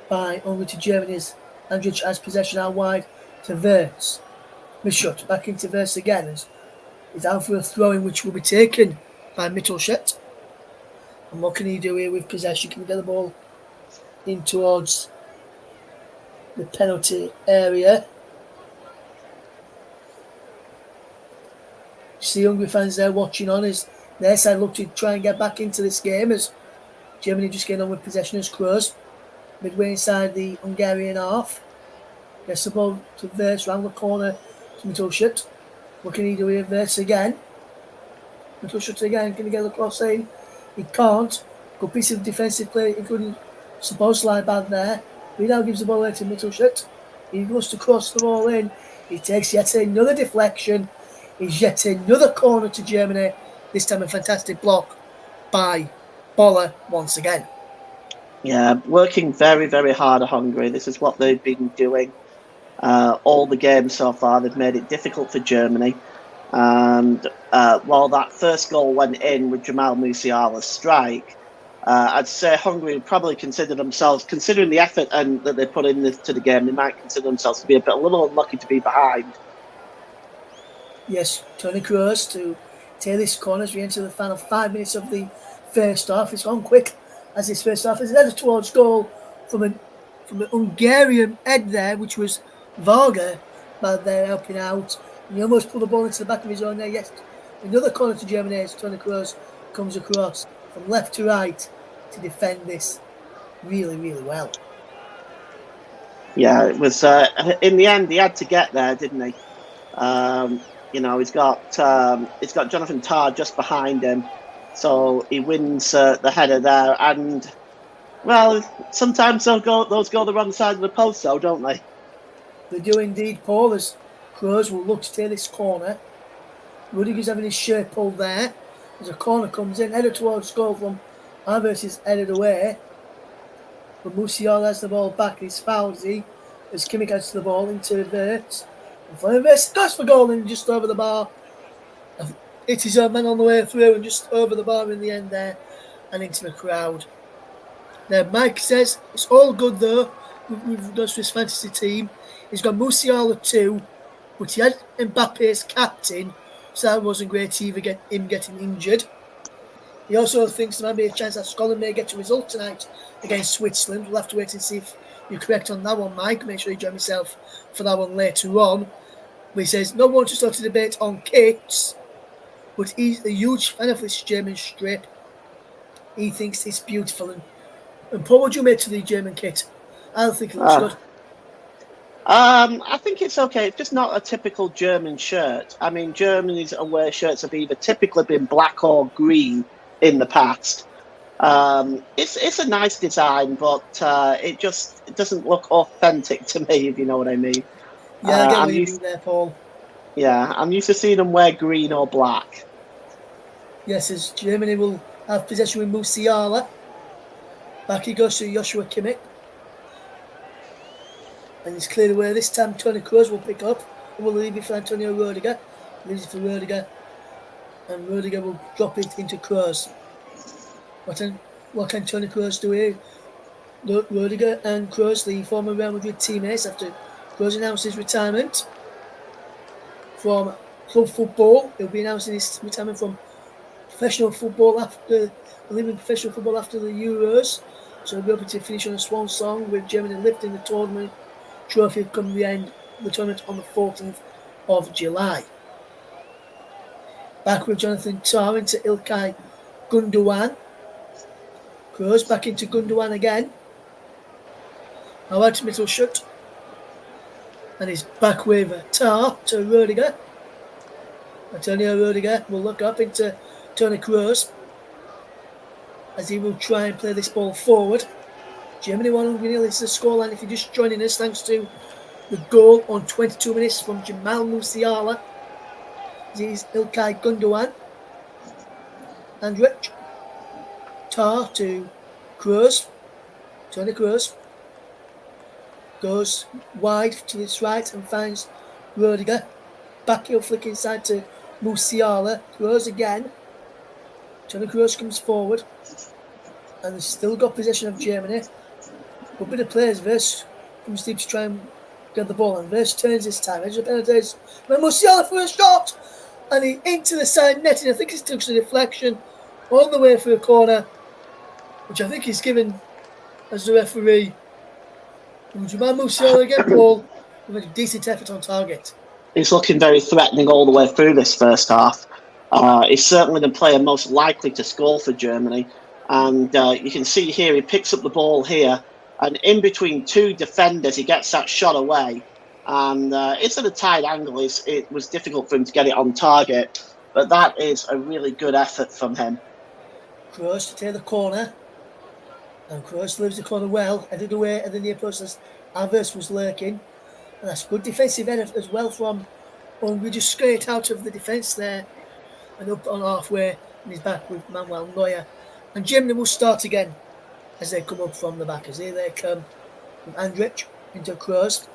S1: by only to Germany as Andrich has possession out wide to Wirtz. Mishut back into Wirtz again as he's out for a throw-in which will be taken by Mittelstadt. And what can he do here with possession? Can he get the ball in towards the penalty area? You see Hungary fans there watching on as their side look to try and get back into this game as Germany just getting on with possession as Kroos. Midway inside the Hungarian half. Gets the ball to Wirtz round the corner to Mittelstadt. What can he do here? Wirtz again. Mittelstadt again. Can he get the cross in? He can't. Good piece of defensive play, including Sabozla bad there. He now gives the ball away to Mittelstadt. He goes to cross the ball in. He takes yet another deflection. He's yet another corner to Germany. This time a fantastic block by Boller once again.
S2: Yeah, working very, very hard at Hungary. This is what they've been doing all the games so far. They've made it difficult for Germany. And while that first goal went in with Jamal Musiala's strike, I'd say Hungary would probably consider themselves, considering the effort that they put into the game, they might consider themselves to be a little unlucky to be behind.
S1: Yes, Toni Kroos to take this corner as we enter the final 5 minutes of the first half. It's gone quick as this first half is headed towards goal from an Hungarian head there, which was Varga, but they're helping out. And he almost pulled the ball into the back of his own there. Yes, another corner to Germany as Toni Kroos comes across from left to right to defend this really, really well.
S2: Yeah, it was in the end he had to get there, didn't he? He's got Jonathan Tah just behind him, so he wins the header there. And well, sometimes those go the wrong side of the post, though, don't they?
S1: They do indeed, Paul. As Kroos will look to take this corner. Rudiger's having his shirt pulled there. As a corner comes in, headed towards goal from Havertz is headed away. But Musiala has the ball back. He's fouled as Kimmich gets the ball into Wirtz. And for Wirtz goes for goal and just over the bar. It is a man on the way through and just over the bar in the end there and into the crowd. Now Mike says it's all good though with regards to his fantasy team. He's got Musiala too, but he had Mbappe as captain, so that wasn't great either, him getting injured. He also thinks there might be a chance that Scotland may get a result tonight against Switzerland. We'll have to wait and see if you're correct on that one, Mike. Make sure you join yourself for that one later on. But he says, no one to start a debate on kits, but he's a huge fan of this German strip. He thinks it's beautiful. And Paul, what do you make to the German kit? I don't think it looks good.
S2: I think it's okay. It's just not a typical German shirt. I mean, Germany's away shirts have either typically been black or green in the past. It's a nice design, but it doesn't look authentic to me, if you know what I mean.
S1: Yeah, I get
S2: I'm
S1: what you mean
S2: used,
S1: there, Paul.
S2: yeah, I'm used to seeing them wear green or black.
S1: Yes, as Germany will have possession with Musiala. Back he goes to Joshua Kimmich. And he's cleared away. This time Tony Kroos will pick up and will leave it for Antonio Rudiger. Leaves it for Rudiger. And Rudiger will drop it into Kroos. What can Tony Kroos do here? Rudiger and Kroos, the former Real Madrid teammates, after Kroos announced his retirement from club football. He'll be announcing his retirement from professional football after leaving professional football after the Euros. So he'll be able to finish on a swan song with Germany lifting the tournament trophy come the end of the tournament on the 14th of July. Back with Jonathan Tah into Ilkay Gundogan. Kroos back into Gundogan again. Alex Mittelschut. And he's back with Tah to Rudiger. Antonio Rudiger will look up into Toni Kroos as he will try and play this ball forward. Germany 1-0 is the scoreline if you're just joining us, thanks to the goal on 22 minutes from Jamal Musiala. This is Ilkay Gundogan. And Rich Tah to Kroos. Toni Kroos goes wide to his right and finds Rudiger. Back heel flick inside to Musiala. Kroos again. Toni Kroos comes forward. And they've still got possession of Germany. But bit of players, Verse comes deep to try and get the ball. And Verse turns this time. Edge of penalties. But Musiala for a shot. And he into the side netting. I think he took a deflection all the way through a corner, which I think he's given as the referee. Jamal Musiala again, Paul, with a decent effort on target.
S2: He's looking very threatening all the way through this first half. He's certainly the player most likely to score for Germany. And you can see here, he picks up the ball here. And in between two defenders, he gets that shot away. And it's at a tight angle. It was difficult for him to get it on target. But that is a really good effort from him.
S1: Kroos to take the corner. And Kroos leaves the corner well, headed away at the near post as Havertz was lurking. And that's good defensive effort as well from Hungary, just straight out of the defence there and up on halfway. And he's back with Manuel Neuer. And Germany will start again as they come up from the back. As here they come with Andrich into Kroos.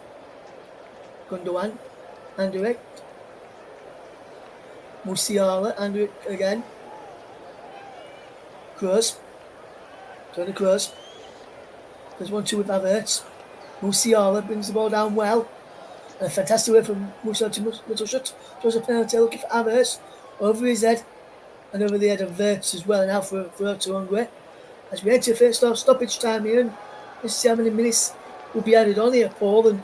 S1: Gundogan. Andrich. Musiala. Andrich again. Kroos. Toni Kroos. There's 1-2 with Havertz. Musiala brings the ball down well. And a fantastic way from Musiala to Mittelschut. Throws a penalty looking for Havertz. Over his head. And over the head of Verts as well. And now for to Hungary. As we enter first half stoppage time here. And let's see how many minutes will be added on here, Paul.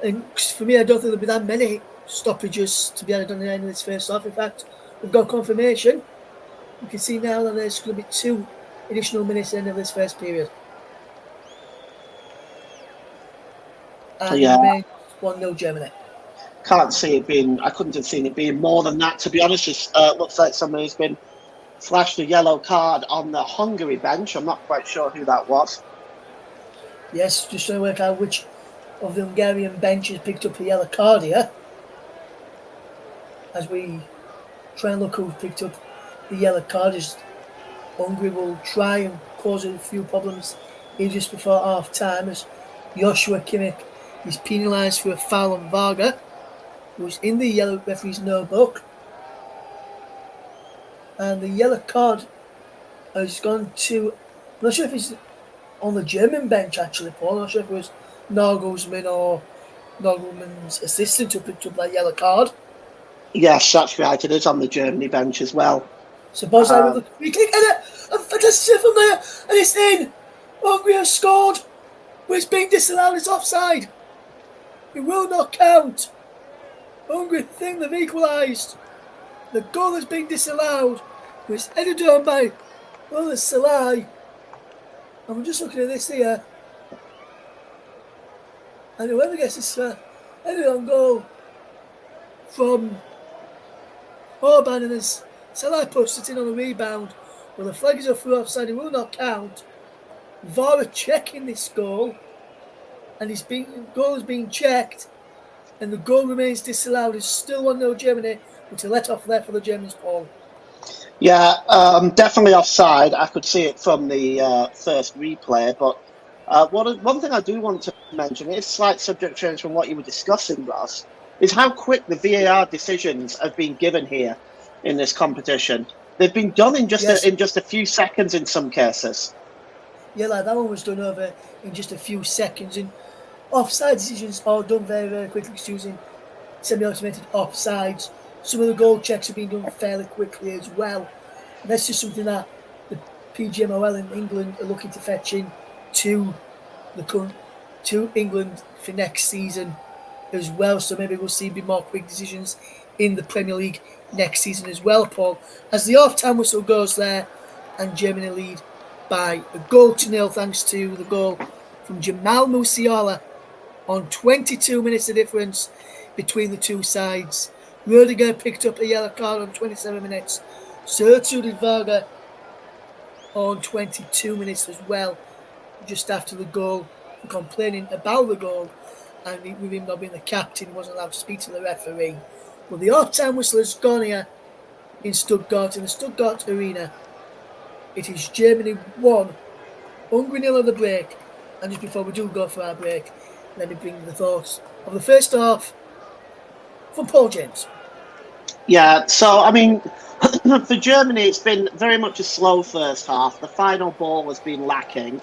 S1: And for me, I don't think there'll be that many stoppages to be added on the end of this first half. In fact, we've got confirmation. You can see now that there's going to be 2 additional minutes at the end of this first period. And
S2: Yeah.
S1: it remains 1-0 Germany.
S2: Can't see it being, I couldn't have seen it being more than that, to be honest. It looks like somebody's been flashed a yellow card on the Hungary bench. I'm not quite sure who that was.
S1: Yes, just trying to work out which of the Hungarian bench has picked up a yellow card here. As we try and look who picked up the yellow card, as Hungary will try and cause a few problems here just before half time, as Joshua Kimmich is penalised for a foul on Varga, who's in the yellow referee's notebook. And the yellow card has gone to, I'm not sure if it's on the German bench actually, Paul. I'm not sure if it was Nagelsmann or Nagelmann's assistant who picked up that yellow card.
S2: Yes, that's right. It is on the Germany bench as well.
S1: So Bozai with the free kick and a fantastic from there, and it's in. Hungary has scored, but it's being disallowed. It's offside. It will not count. Hungary think they've equalised. The goal has been disallowed, but it's headed on by Salai. I'm just looking at this here. And whoever gets this headed on goal from Orban, and as Salah puts it in on a rebound, well, the flag is up for offside, it will not count. VAR are checking this goal, and goal is being checked, and the goal remains disallowed. It's still 1-0 Germany, but a let off there for the Germans, Paul.
S2: Yeah, definitely offside. I could see it from the first replay, but one thing I do want to mention, it's slight subject change from what you were discussing, Ross, is how quick the VAR decisions have been given here in this competition. They've been done in
S1: Yes,
S2: just a few seconds in some cases.
S1: yeah, like that one was done over in just a few seconds, and offside decisions are done very, very quickly using semi-automated offsides. Some of the goal checks have been done fairly quickly as well. And that's just something that the PGMOL in England are looking to fetch in to the current to England for next season as well. So maybe we'll see a bit more quick decisions in the Premier League next season as well, Paul. As the half-time whistle goes there, and Germany lead by a goal to nil thanks to the goal from Jamal Musiala on 22 minutes of difference between the two sides. Rudiger picked up a yellow card on 27 minutes. So too did Varga on 22 minutes as well, just after the goal, for complaining about the goal. And with him not being the captain, he wasn't allowed to speak to the referee. But the half-time whistle has gone here in Stuttgart, in the Stuttgart Arena. It is Germany 1, Hungary 0 at the break. And just before we do go for our break, let me bring the thoughts of the first half from Paul James.
S2: Yeah, so I mean, for Germany, it's been very much a slow first half. The final ball has been lacking.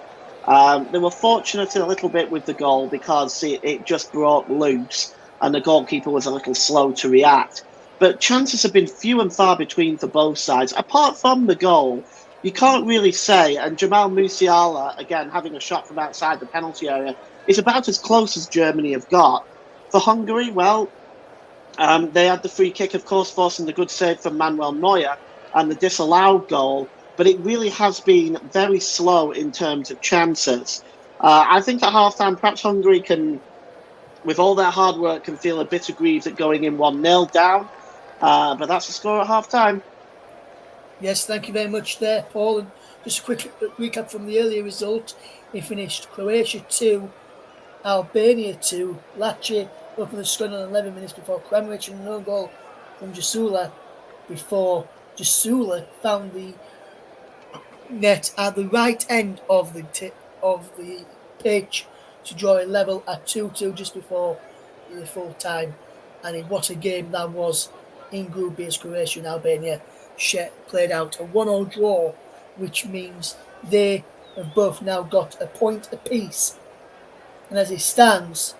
S2: They were fortunate a little bit with the goal because it just broke loose and the goalkeeper was a little slow to react. But chances have been few and far between for both sides. Apart from the goal, you can't really say. And Jamal Musiala, again, having a shot from outside the penalty area, is about as close as Germany have got. For Hungary, well, they had the free kick, of course, forcing the good save from Manuel Neuer and the disallowed goal. But it really has been very slow in terms of chances. I think at halftime, perhaps Hungary can, with all their hard work, can feel a bit aggrieved at going in 1-0 down. But that's the score at halftime.
S1: Yes, thank you very much there, Paul. And just a quick recap from the earlier result. It finished Croatia 2, Albania 2. Laci opened the score on 11 minutes before Kramaric and no goal from Jasula before Jasula found the net at the right end of the pitch to draw a level at 2-2 just before the full time. And what a game that was in Group B as Croatia and Albania played out a 1-0 draw, which means they have both now got a point apiece. And as it stands,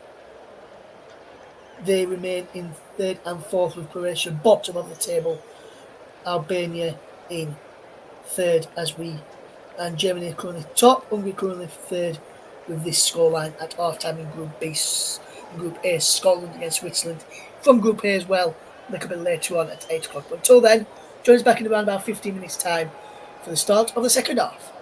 S1: they remain in third and fourth with Croatia bottom of the table, Albania in third and Germany are currently top, Hungary currently third with this scoreline at half-time in Group B. In Group A, Scotland against Switzerland from Group A as well, a little bit later on at 8 o'clock. But until then, join us back in around about 15 minutes' time for the start of the second half.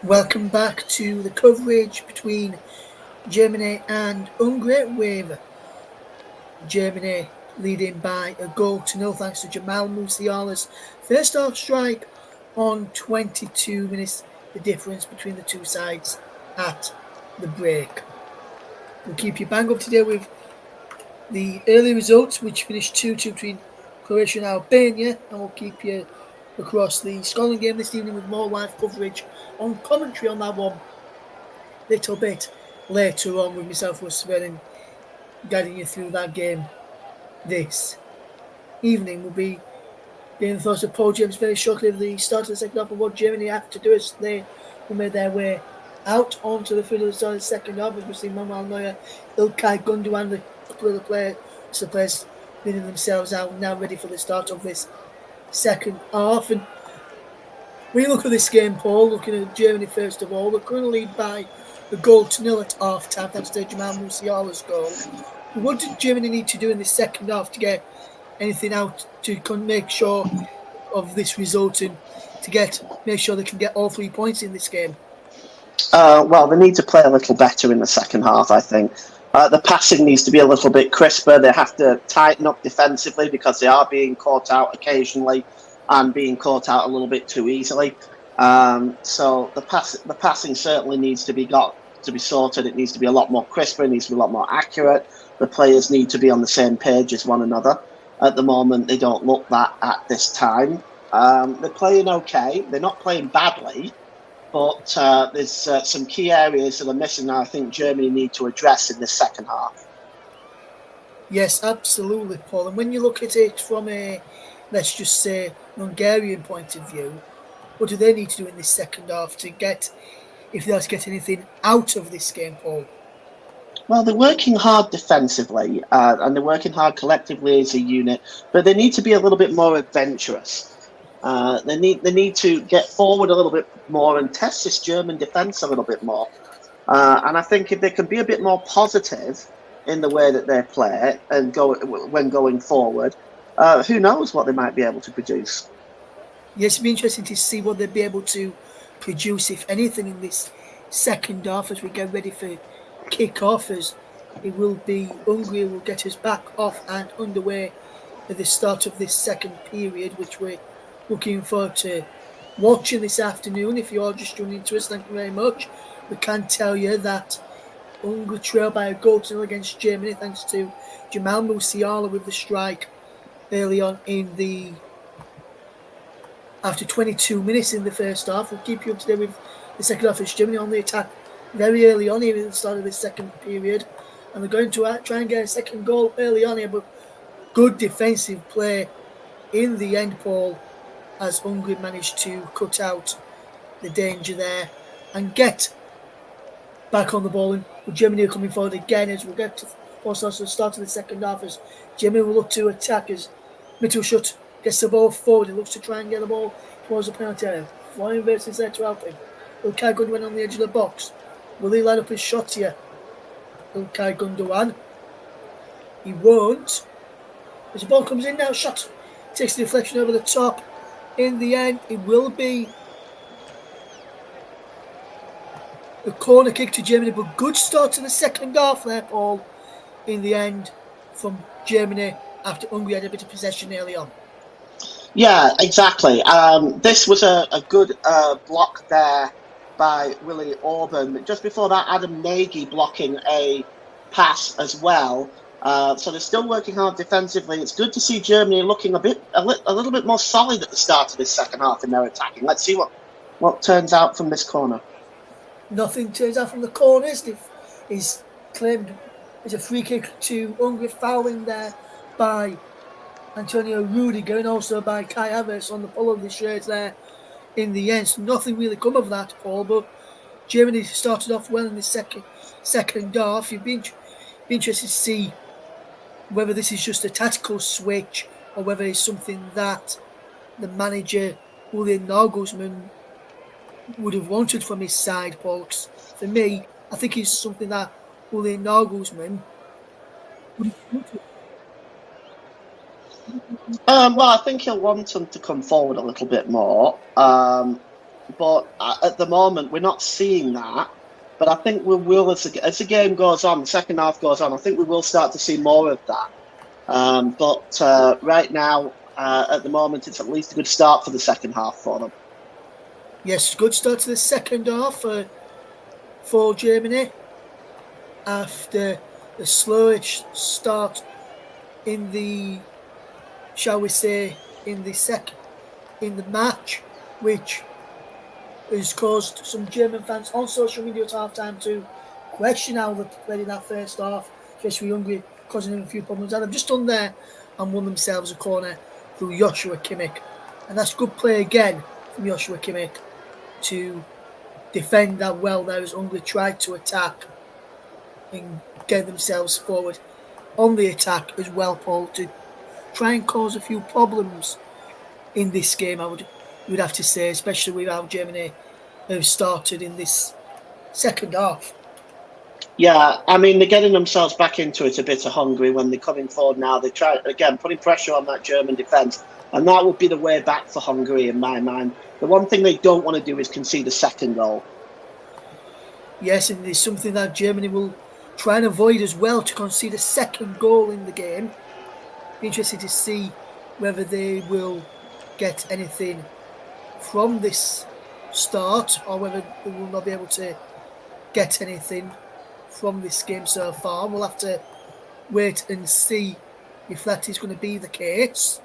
S1: Welcome back to the coverage between Germany and Hungary, with Germany leading by a goal to nil thanks to Jamal Musiala's first half strike on 22 minutes, the difference between the two sides at the break. We'll keep you bang up to date with the early results, which finished 2-2 between Croatia and Albania, and we'll keep you across the Scotland game this evening with more live coverage on commentary on that one little bit later on, with myself, Russ Vernon, guiding you through that game this evening. We'll be getting the thoughts of Paul James very shortly at the start of the second half of what Germany have to do as they will make their way out onto the field of the start of the second half, as we see Manuel Neuer, Ilkay Gundogan, the couple of the players leading themselves out now ready for the start of this second half. And when you look at this game, Paul, looking at Germany first of all, they're currently lead by a goal to nil at half time thanks to Jamal Musiala's goal. What did Germany need to do in the second half to get anything out to make sure of this result and to make sure they can get all 3 points in this game?
S2: Well, they need to play a little better in the second half, I think. The passing needs to be a little bit crisper. They have to tighten up defensively because they are being caught out occasionally and being caught out a little bit too easily. So the passing certainly needs to be sorted. It needs to be a lot more crisper. It needs to be a lot more accurate. The players need to be on the same page as one another. At the moment, they don't look that at this time. They're playing okay. They're not playing badly. But there's some key areas that are missing that I think Germany need to address in the second half.
S1: Yes, absolutely, Paul. And when you look at it from let's just say, Hungarian point of view, what do they need to do in this second half to get, if they are to get anything out of this game, Paul?
S2: Well, they're working hard defensively and they're working hard collectively as a unit, but they need to be a little bit more adventurous. They need to get forward a little bit more and test this German defence a little bit more. And I think if they can be a bit more positive in the way that they play and when going forward, who knows what they might be able to produce.
S1: Yes, it'd be interesting to see what they'd be able to produce, if anything, in this second half as we get ready for kick-off, as it will be Hungary will get us back off and underway at the start of this second period, which we're looking forward to watching this afternoon. If you're just tuning into us, thank you very much. We can tell you that Hungary trail by a goal to nil against Germany thanks to Jamal Musiala with the strike early on after 22 minutes in the first half. We'll keep you up to date with the second half as Germany on the attack very early on, even at the start of the second period. And they're going to try and get a second goal early on here, but good defensive play in the end, Paul, as Hungary managed to cut out the danger there and get back on the ball. And Germany are coming forward again as we'll get to the start of the second half, as Germany will look to attack as Mittelschut gets the ball forward. He looks to try and get the ball towards the penalty area. Flying versus there to help him. Ilkay Gundogan on the edge of the box. Will he line up his shot here? Ilkay Gundogan. He won't. As the ball comes in now, shot takes the deflection over the top. In the end, it will be a corner kick to Germany, but good start to the second half there, Paul, in the end from Germany after Hungary had a bit of possession early on.
S2: Yeah, exactly. This was a good block there by Willie Orban. Just before that, Adam Nagy blocking a pass as well. So they're still working hard defensively. It's good to see Germany looking a little bit more solid at the start of this second half in their attacking. Let's see what turns out from this corner.
S1: Nothing turns out from the corners. Is claimed as a free kick to Hungary, fouling there by Antonio Rudiger and also by Kai Havertz on the pull of the shirt there in the end. So nothing really come of that, Paul, but Germany started off well in the second half. You'd be interested to see whether this is just a tactical switch or whether it's something that the manager, Julian Nagelsmann, would have wanted from his side, Paul. For me, I think it's something that Julian Nagelsmann would have wanted.
S2: Well, I think he'll want them to come forward a little bit more. but at the moment we're not seeing that. But I think we will, as the game goes on, the second half goes on, I think we will start to see more of that. But right now, at the moment, it's at least a good start for the second half for them.
S1: Yes, good start to the second half for Germany after the slowish start in the, shall we say, in the match, which has caused some German fans on social media at half time to question how they played in that first half, especially Hungary, causing them a few problems. And they've just done there and won themselves a corner through Joshua Kimmich. And that's good play again from Joshua Kimmich to defend that well there as Hungary tried to attack and get themselves forward on the attack as well, Paul, to try and cause a few problems in this game, you would have to say, especially with how Germany have started in this second half.
S2: Yeah, I mean, they're getting themselves back into it a bit of Hungary when they're coming forward now. They try, again, putting pressure on that German defence. And that would be the way back for Hungary, in my mind. The one thing they don't want to do is concede a second goal.
S1: Yes, and it's something that Germany will try and avoid as well, to concede a second goal in the game. Be interested to see whether they will get anything from this start or whether they will not be able to get anything from this game so far. We'll have to wait and see if that is going to be the case,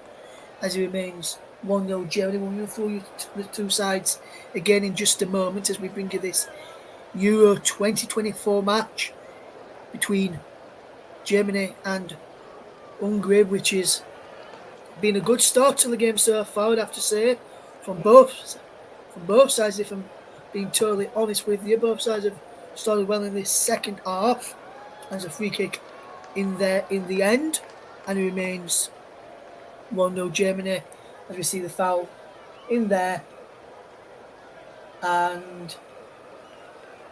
S1: as it remains 1-0 Germany. We'll move through the two sides again in just a moment as we bring you this Euro 2024 match between Germany and Hungary, which has been a good start to the game so far, I'd have to say, from both sides. If I'm being totally honest with you, both sides have started well in this second half. There's a free kick in there in the end, and it remains 1-0 Germany as we see the foul in there and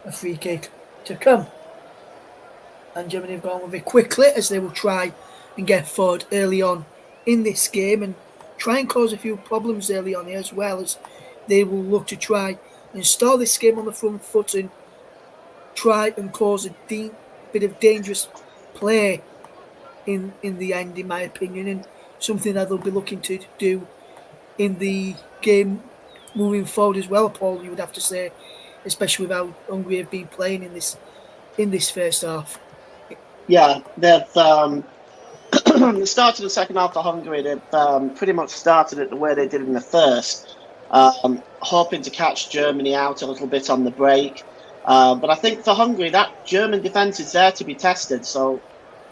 S1: a free kick to come. And Germany have gone with it quickly as they will try and get forward early on in this game and try and cause a few problems early on here, as well as they will look to try and start this game on the front foot and try and cause a bit of dangerous play in the end, in my opinion, and something that they'll be looking to do in the game moving forward as well, Paul, you would have to say, especially with how Hungary have been playing in this first half.
S2: Yeah, they've the start of the second half for Hungary, they've pretty much started it the way they did in the first, hoping to catch Germany out a little bit on the break. But I think for Hungary, that German defence is there to be tested. So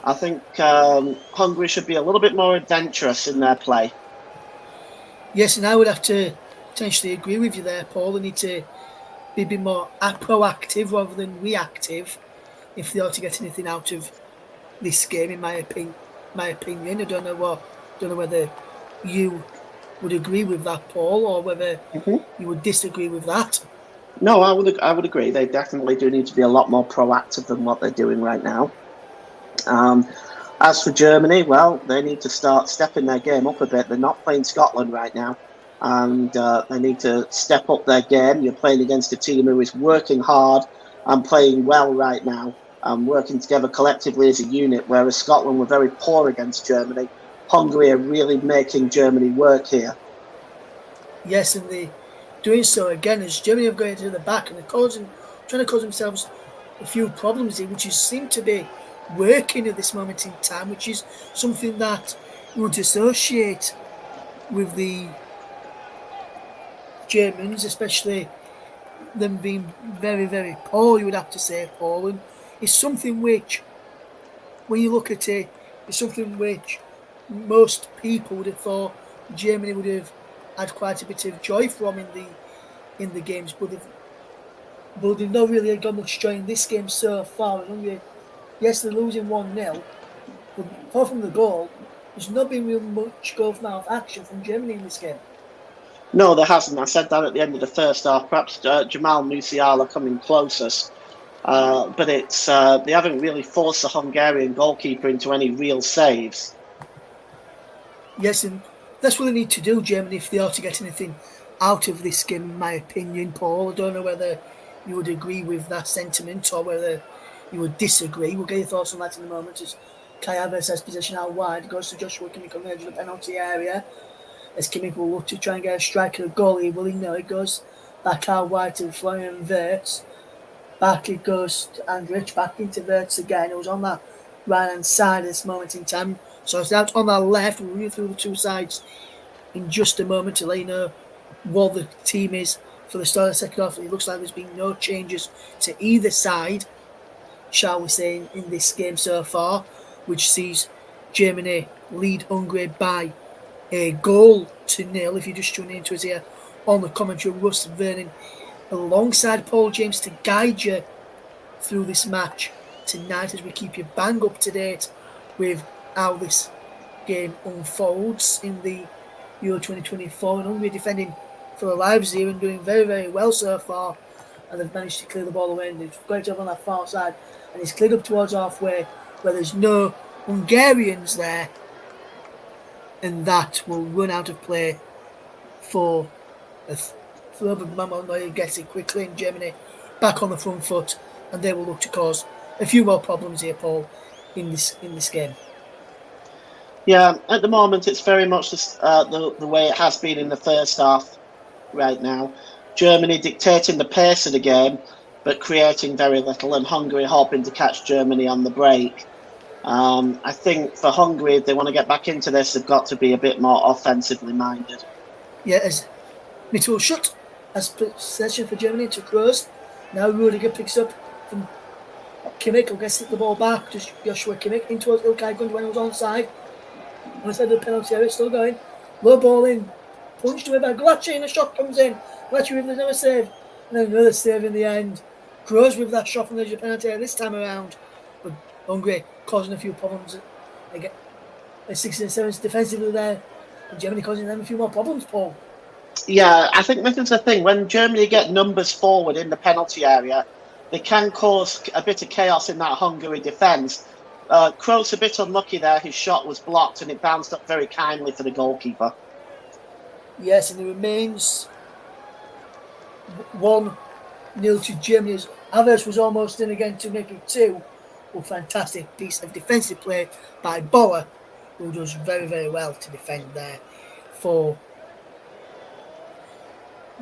S2: I think Hungary should be a little bit more adventurous in their play.
S1: Yes, and I would have to potentially agree with you there, Paul. They need to be a bit more proactive rather than reactive if they are to get anything out of this game, in my opinion. I don't know whether you would agree with that, Paul, or whether you would disagree with that.
S2: No, I would agree. They definitely do need to be a lot more proactive than what they're doing right now. As for Germany, well, they need to start stepping their game up a bit. They're not playing Scotland right now, and they need to step up their game. You're playing against a team who is working hard and playing well right now, working together collectively as a unit, whereas Scotland were very poor against Germany. Hungary are really making Germany work here.
S1: Yes, and they're doing so again as Germany have gone to the back and they're trying to cause themselves a few problems here, which seem to be working at this moment in time, which is something that you want to associate with the Germans, especially them being very, very poor, you would have to say, Paul. And it's something which, when you look at it, it's something which most people would have thought Germany would have had quite a bit of joy from in the games, but they've not really got much joy in this game so far. Yes, they're losing 1-0, but apart from the goal, there's not been real much goal from out of action from Germany in this game.
S2: No, there hasn't. I said that at the end of the first half. Perhaps Jamal Musiala coming closest. But it's they haven't really forced the Hungarian goalkeeper into any real saves.
S1: Yes, and that's what they need to do, Germany, if they are to get anything out of this game, in my opinion, Paul. I don't know whether you would agree with that sentiment or whether you would disagree. We'll get your thoughts on that in a moment. As Kai Havertz has possession out wide, goes to Joshua Kimmich on the edge of the penalty area. As Kimmich will look to try and get a strike at a goalie, will he? No, it goes back out wide to Florian Wirtz. Back it goes to Andrich, back into Wirtz again. It was on that right hand side at this moment in time. So it's out on that left. We'll run through the two sides in just a moment to let you know what the team is for the start of the second half. It looks like there's been no changes to either side, shall we say, in this game so far, which sees Germany lead Hungary by a goal to nil. If you're just tuning into us here on the commentary, Russ Vernon alongside Paul James to guide you through this match tonight as we keep you bang up to date with how this game unfolds in the Euro 2024. And Hungary defending for their lives here and doing very, very well so far. And they've managed to clear the ball away. And they've got it up on that far side. And it's cleared up towards halfway where there's no Hungarians there. And that will run out of play for a throw. But Manuel Neuer gets it quickly in Germany back on the front foot. And they will look to cause a few more problems here, Paul, in this game.
S2: Yeah, at the moment it's very much the way it has been in the first half right now. Germany dictating the pace of the game, but creating very little, and Hungary hoping to catch Germany on the break. I think for Hungary, if they want to get back into this, they've got to be a bit more offensively minded.
S1: Yeah, as Mittel shut as possession for Germany to Kroos. Now Rudiger picks up from Kimmich, who gets the ball back. Just Joshua Kimmich in towards Ilkay Gundogan, who was onside. On the side of the penalty area, still going. Low ball in. Punched away by Glatcher, and a shot comes in. Glatcher with another save. And then another save in the end. Kroos with that shot from the edge of the penalty area this time around. But Hungary causing a few problems. Again, 6 and 7 defensively there. And Germany causing them a few more problems, Paul.
S2: Yeah, I think this is the thing. When Germany get numbers forward in the penalty area, they can cause a bit of chaos in that Hungary defence. Kroos a bit unlucky there. His shot was blocked and it bounced up very kindly for the goalkeeper.
S1: Yes, and it remains 1-0 to Germany. Havertz was almost in again to make it 2. A fantastic piece of defensive play by Bauer, who does very, very well to defend there for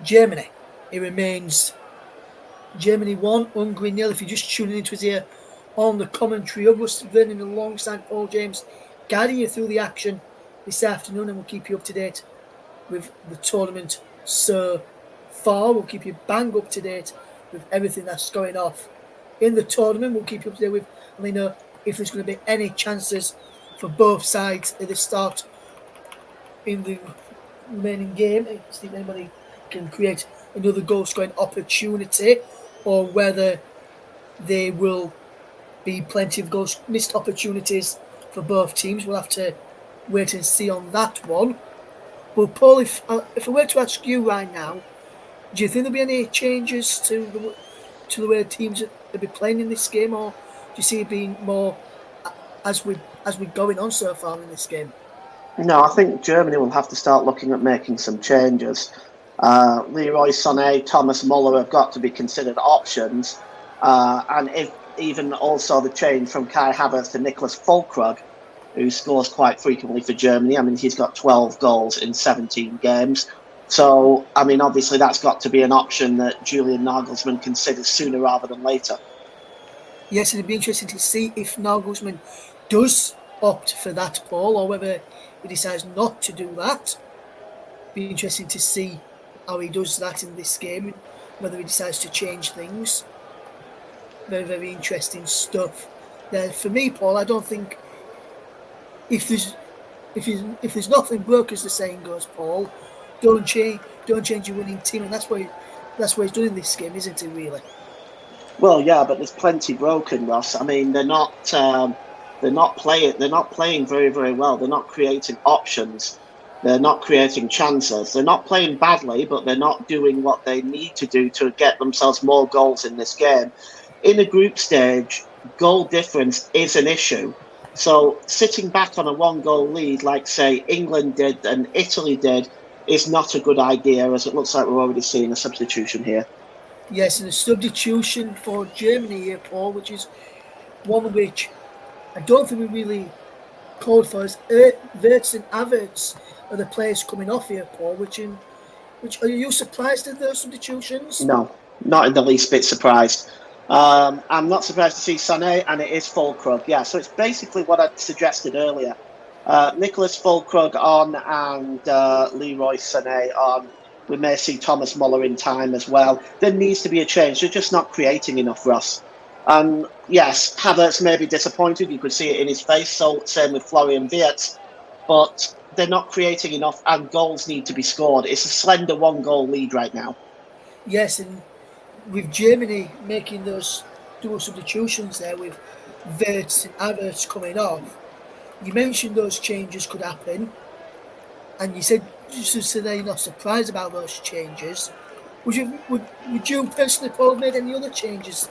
S1: Germany. It remains Germany 1, Hungary 0. If you're just tuning into us here on the commentary, Russ Vernon alongside Paul James, guiding you through the action this afternoon, and we'll keep you up to date with the tournament so far. We'll keep you bang up to date with everything that's going off in the tournament. We'll keep you up to date with, and we know if there's going to be any chances for both sides at the start in the remaining game. See if anybody can create another goal-scoring opportunity, or whether there will be plenty of goals missed opportunities for both teams. We'll have to wait and see on that one. But Paul, if I were to ask you right now, do you think there'll be any changes to the way teams will be playing in this game, or do you see it being more as we're going on so far in this game?
S2: No, I think Germany will have to start looking at making some changes. Leroy Sané, Thomas Muller have got to be considered options, and if even also the change from Kai Havertz to Niklas Füllkrug, who scores quite frequently for Germany. I mean, he's got 12 goals in 17 games. So, I mean, obviously that's got to be an option that Julian Nagelsmann considers sooner rather than later.
S1: Yes, and it'd be interesting to see if Nagelsmann does opt for that, Paul, or whether he decides not to do that. Be interesting to see how he does that in this game, whether he decides to change things. Very, very interesting stuff there. For me, Paul, I don't think if there's nothing broke, as the saying goes, Paul, don't change your winning team, and that's what he's doing in this game, isn't it? Really?
S2: Well, yeah, but there's plenty broken, Ross. I mean, they're not playing very, very well. They're not creating options. They're not creating chances. They're not playing badly, but they're not doing what they need to do to get themselves more goals in this game. In a group stage, goal difference is an issue. So sitting back on a 1-goal lead, like, say, England did and Italy did is not a good idea, as it looks like we're already seeing a substitution here.
S1: Yes, and a substitution for Germany here, Paul, which is one which I don't think we really called for. As Verts and Averts are the players coming off here, Paul. Which are you surprised at those substitutions?
S2: No, not in the least bit surprised. I'm not surprised to see Sané, and it is Fulkrug. Yeah, so it's basically what I suggested earlier. Nicholas Fulkrug on and Leroy Sané on. We may see Thomas Muller in time as well. There needs to be a change. They're just not creating enough, Ross. Yes, Havertz may be disappointed. You could see it in his face. So same with Florian Wirtz. But they're not creating enough, and goals need to be scored. It's a slender one-goal lead right now.
S1: Yes, and with Germany making those dual substitutions there with Verts and Averts coming off, you mentioned those changes could happen, and you said just to say that you're not surprised about those changes. Would you personally, Paul, have made any other changes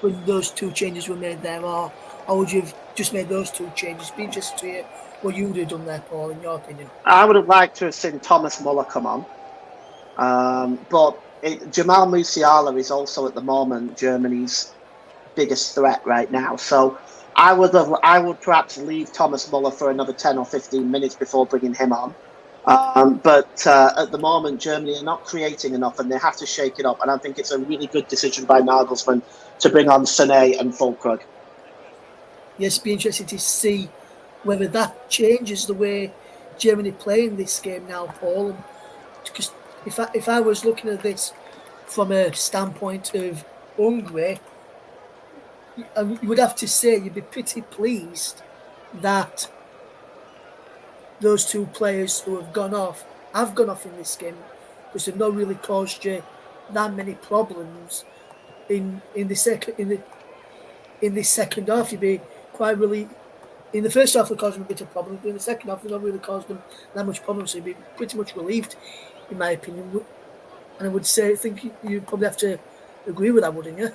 S1: when those two changes were made there, or would you have just made those two changes? Be interested to hear what you would have done there, Paul, in your opinion.
S2: I would have liked to have seen Thomas Muller come on. But Jamal Musiala is also at the moment Germany's biggest threat right now. So I would perhaps leave Thomas Muller for another 10 or 15 minutes before bringing him on. But at the moment, Germany are not creating enough, and they have to shake it up. And I think it's a really good decision by Nagelsmann to bring on Sané and Fulkrug.
S1: Yes, it'd be interesting to see whether that changes the way Germany play in this game now, Paul. Because if I was looking at this from a standpoint of Hungary, you would have to say you'd be pretty pleased that those two players who have gone off in this game, because they've not really caused you that many problems in this second half. You'd be quite really in the first half they caused them a bit of problems, but in the second half they not really caused them that much problems. So you'd be pretty much relieved, in my opinion. And I think you'd probably have to agree with that, wouldn't you?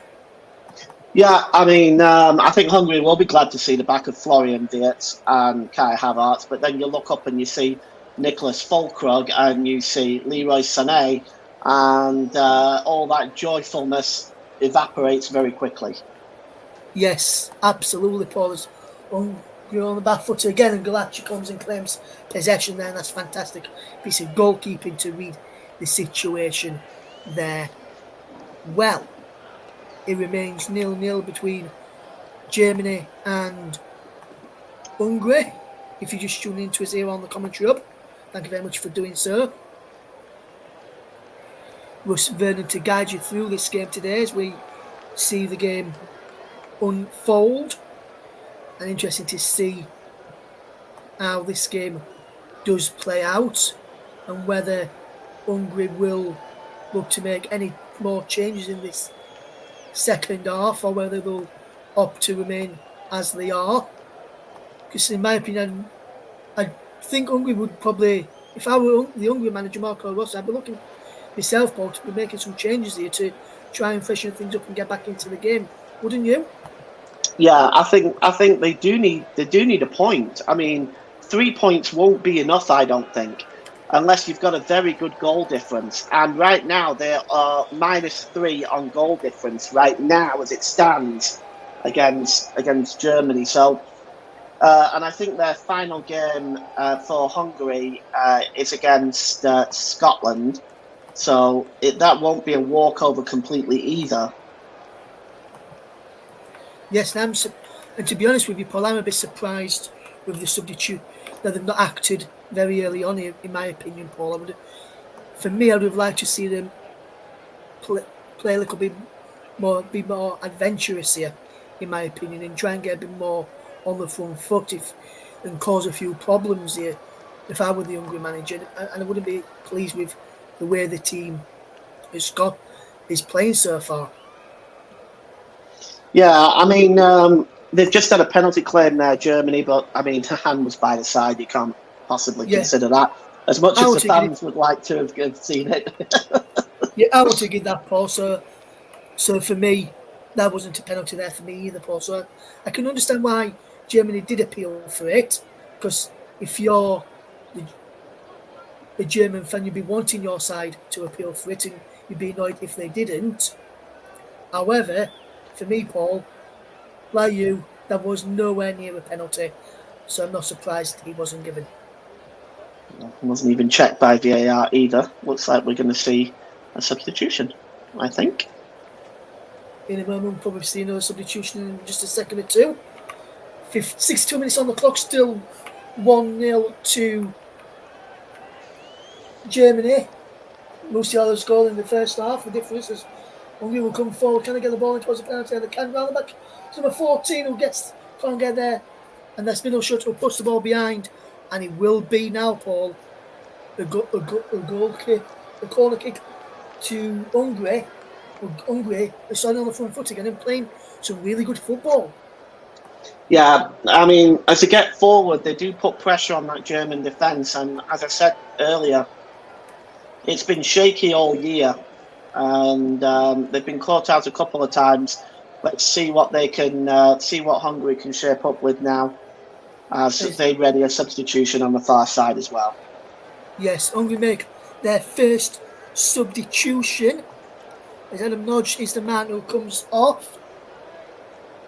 S2: Yeah, I mean, I think Hungary will be glad to see the back of Florian Wirtz and Kai Havertz, but then you look up and you see Nicholas Fulkrug and you see Leroy Sané, and all that joyfulness evaporates very quickly.
S1: Yes, absolutely, Paul. You're on the back foot again, and Galachi comes and claims possession there, and that's fantastic piece of goalkeeping to read the situation there well. It remains 0-0 between Germany and Hungary. If you just tune into us here on the commentary hub, thank you very much for doing so. Russ Vernon to guide you through this game today as we see the game unfold. And interesting to see how this game does play out and whether Hungary will look to make any more changes in this second half or whether they'll opt to remain as they are. Because in my opinion, I think Hungary would probably, if I were the Hungary manager Marco Rossi, I'd be looking myself, Paul, to be making some changes here to try and freshen things up and get back into the game. Wouldn't you?
S2: Yeah, I think they do need a point. I mean, 3 points won't be enough, I don't think, unless you've got a very good goal difference. And right now they are -3 on goal difference right now as it stands against Germany. So, and I think their final game for Hungary is against Scotland. So that won't be a walkover completely either.
S1: Yes, and to be honest with you, Paul, I'm a bit surprised with the substitute that they've not acted very early on, in my opinion, Paul. For me, I would have liked to see them play a little bit more, be more adventurous here, in my opinion, and try and get a bit more on the front foot and cause a few problems here if I were the Hungary manager. And I wouldn't be pleased with the way the team is playing so far.
S2: Yeah, I mean, they've just had a penalty claim there, Germany, but I mean, the hand was by the side. You can't possibly consider that. As much as the fans would like to have seen it.
S1: Yeah, I want to give that, Paul. So for me, that wasn't a penalty there for me either, Paul. So I can understand why Germany did appeal for it, because if you're a German fan, you'd be wanting your side to appeal for it, and you'd be annoyed if they didn't. However, for me, Paul, like you, that was nowhere near a penalty, so I'm not surprised he wasn't given.
S2: It wasn't even checked by VAR either. Looks like we're going to see a substitution, I think.
S1: In a moment, we'll probably see another substitution in just a second or two. 62 minutes on the clock, still 1-0 to Germany. Musiala's goal in the first half. The difference is Hungary will come forward. Can they get the ball in towards the penalty? And they can round the back. It's number 14 who can't get there. And that's Middle Shut will push the ball behind. And it will be now, Paul, a goal kick, a corner kick to Hungary. Hungary are starting on the front foot again and playing some really good football.
S2: Yeah, I mean, as they get forward, they do put pressure on that German defence. And as I said earlier, it's been shaky all year. And they've been caught out a couple of times. Let's see what they can see what Hungary can shape up with now, as they ready a substitution on the far side as well.
S1: Yes, Hungary make their first substitution. As Adam Nodge is the man who comes off,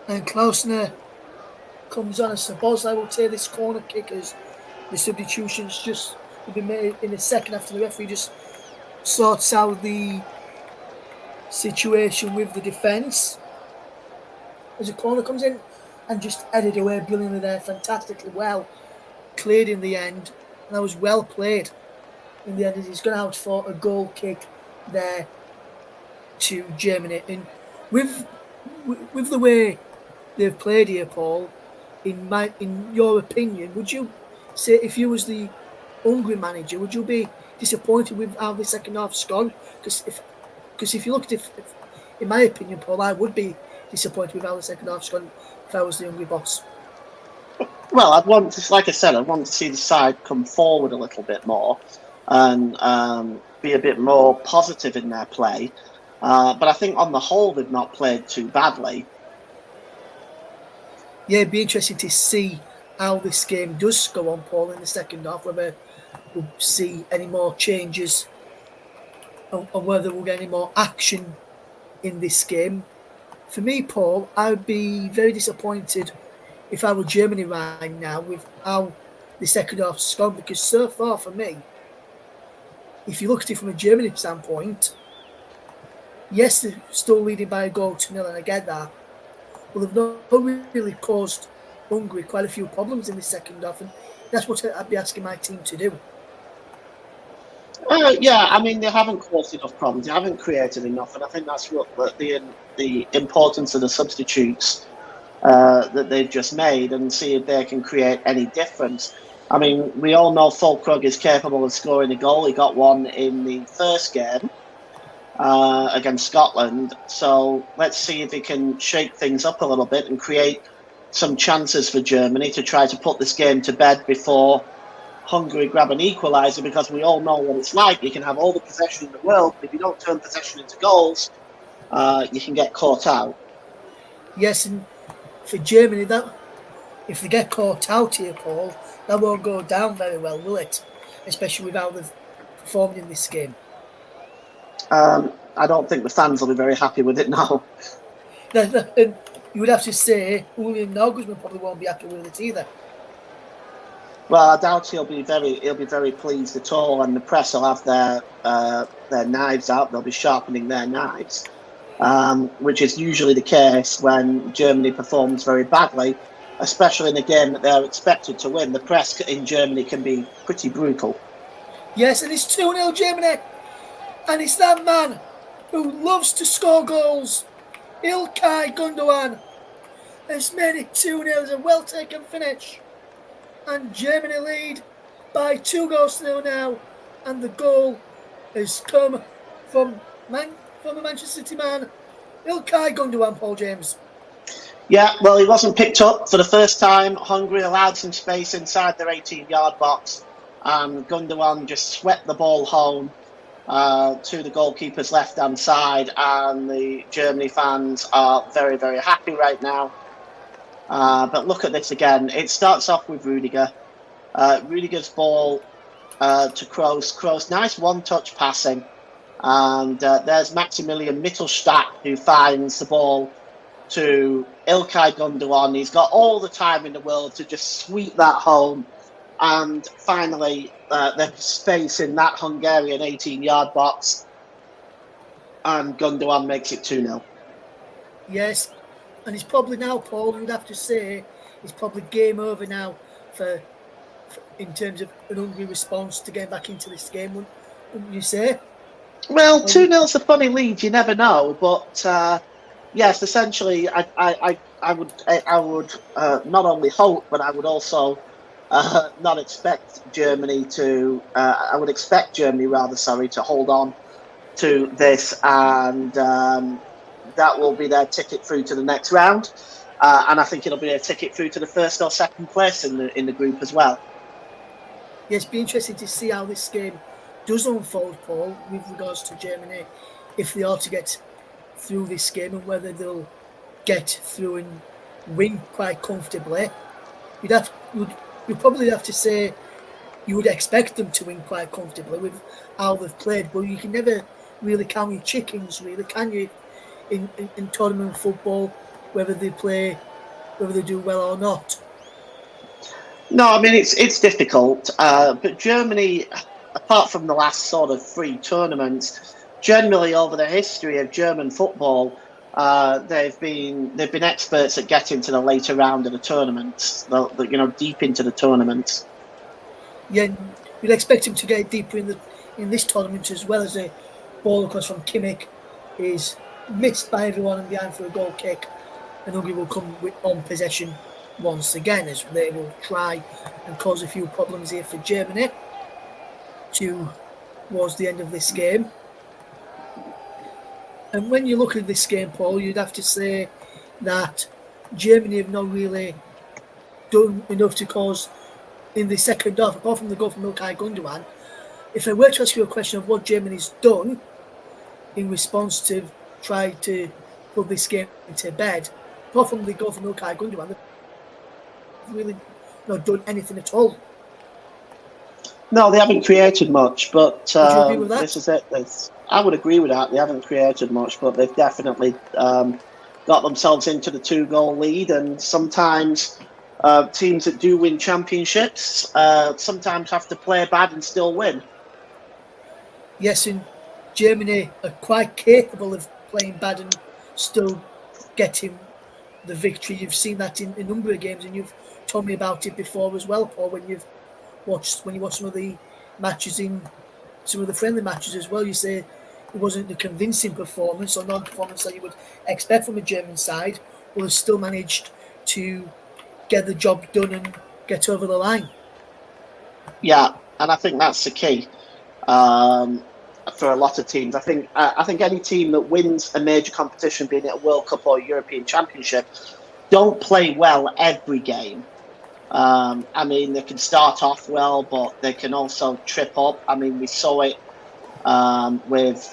S1: and Klausner comes on. As Bosley will take this corner kick as the substitutions just will be made in a second after the referee just sorts out the situation with the defence. As a corner comes in and just headed away brilliantly there, fantastically well, cleared in the end, and that was well played in the end as he's gone out for a goal kick there to Germany. And with the way they've played here, Paul, in your opinion, would you say, if you was the Hungary manager, would you be disappointed with how the second half's gone? Because if you look at it, in my opinion, Paul, I would be disappointed with how the second half's gone if I was the Hungary boss.
S2: Well, I'd want to, like I said, I'd want to see the side come forward a little bit more and be a bit more positive in their play. But I think on the whole, they've not played too badly.
S1: Yeah, it'd be interesting to see how this game does go on, Paul, in the second half, whether we'll see any more changes or whether we'll get any more action in this game. For me, Paul, I would be very disappointed if I were Germany right now with how the second half's gone, because so far for me, if you look at it from a Germany standpoint, yes, they're still leading by a goal to 0, and I get that. But they've not really caused Hungary quite a few problems in the second half, and that's what I'd be asking my team to do.
S2: Yeah, I mean, they haven't caused enough problems. They haven't created enough, and I think that's what the importance of the substitutes that they've just made, and see if they can create any difference. I mean, we all know Fulkrug is capable of scoring a goal. He got one in the first game against Scotland. So let's see if he can shake things up a little bit and create some chances for Germany to try to put this game to bed before Hungary grab an equaliser, because we all know what it's like. You can have all the possession in the world, but if you don't turn possession into goals, you can get caught out.
S1: Yes, and for Germany, that if they get caught out here, Paul, that won't go down very well, will it? Especially with how they've performed in this game.
S2: I don't think the fans will be very happy with it now.
S1: And you would have to say Julian Nagelsmann probably won't be happy with it either.
S2: Well, I doubt he'll be very pleased at all, and the press will have their knives out. They'll be sharpening their knives, which is usually the case when Germany performs very badly, especially in a game that they're expected to win. The press in Germany can be pretty brutal.
S1: Yes, and it's 2-0 Germany, and it's that man who loves to score goals, Ilkay Gundogan, has made it 2-0. It's a well-taken finish. And Germany lead by 2-0 now, and the goal has come from a Manchester City man, Ilkay Gundogan, Paul James.
S2: Yeah, well, he wasn't picked up for the first time. Hungary allowed some space inside their 18-yard box, and Gundogan just swept the ball home to the goalkeeper's left-hand side, and the Germany fans are very, very happy right now. But look at this again. It starts off with Rudiger. Rudiger's ball to Kroos. Kroos, nice one-touch passing. And there's Maximilian Mittelstadt who finds the ball to Ilkay Gundogan. He's got all the time in the world to just sweep that home. And finally, there's space in that Hungarian 18-yard box. And Gundogan makes it 2-0.
S1: Yes, and it's probably now, Paul, you'd have to say, it's probably game over now for in terms of an Hungary response to get back into this game, wouldn't you say?
S2: Well, 2-0's a funny lead, you never know. But yes, essentially, I would not only hope, but I would also not expect Germany to. I would expect Germany, rather, sorry, to hold on to this, and that will be their ticket through to the next round. And I think it'll be a ticket through to the first or second place in the group as well.
S1: Yes, be interesting to see how this game does unfold, Paul, with regards to Germany, if they are to get through this game and whether they'll get through and win quite comfortably. You'd probably have to say you would expect them to win quite comfortably with how they've played, but you can never really count your chickens, really, can you? In tournament football, whether they do well or not.
S2: No, I mean it's difficult, but Germany, apart from the last sort of three tournaments, generally over the history of German football, they've been experts at getting to the later round of the tournaments, deep into the tournaments.
S1: Yeah, you'd expect him to get deeper in this tournament as well, as a ball across from Kimmich is missed by everyone and behind for a goal kick, and Hungary will come on possession once again as they will try and cause a few problems here for Germany towards the end of this game. And when you look at this game, Paul, you'd have to say that Germany have not really done enough to cause in the second half, apart from the goal from Ilkay Gundogan. If I were to ask you a question of what Germany's done in response to try to put this game to bed, apart from the goal from Ilkay Gundogan, they've really not done anything at all.
S2: No, they haven't created much, but
S1: Would you agree with that?
S2: this is it. I would agree with that. They haven't created much, but they've definitely got themselves into the 2-goal lead. And sometimes teams that do win championships sometimes have to play bad and still win.
S1: Yes, and Germany are quite capable of playing bad and still getting the victory. You've seen that in a number of games, and you've told me about it before as well, Paul. When you watched some of the matches in some of the friendly matches as well, you say it wasn't the convincing performance or non-performance that you would expect from a German side, but has still managed to get the job done and get over the line.
S2: Yeah, and I think that's the key for a lot of teams. I think any team that wins a major competition, being it a World Cup or European Championship, don't play well every game. I mean, they can start off well, but they can also trip up. I mean, we saw it with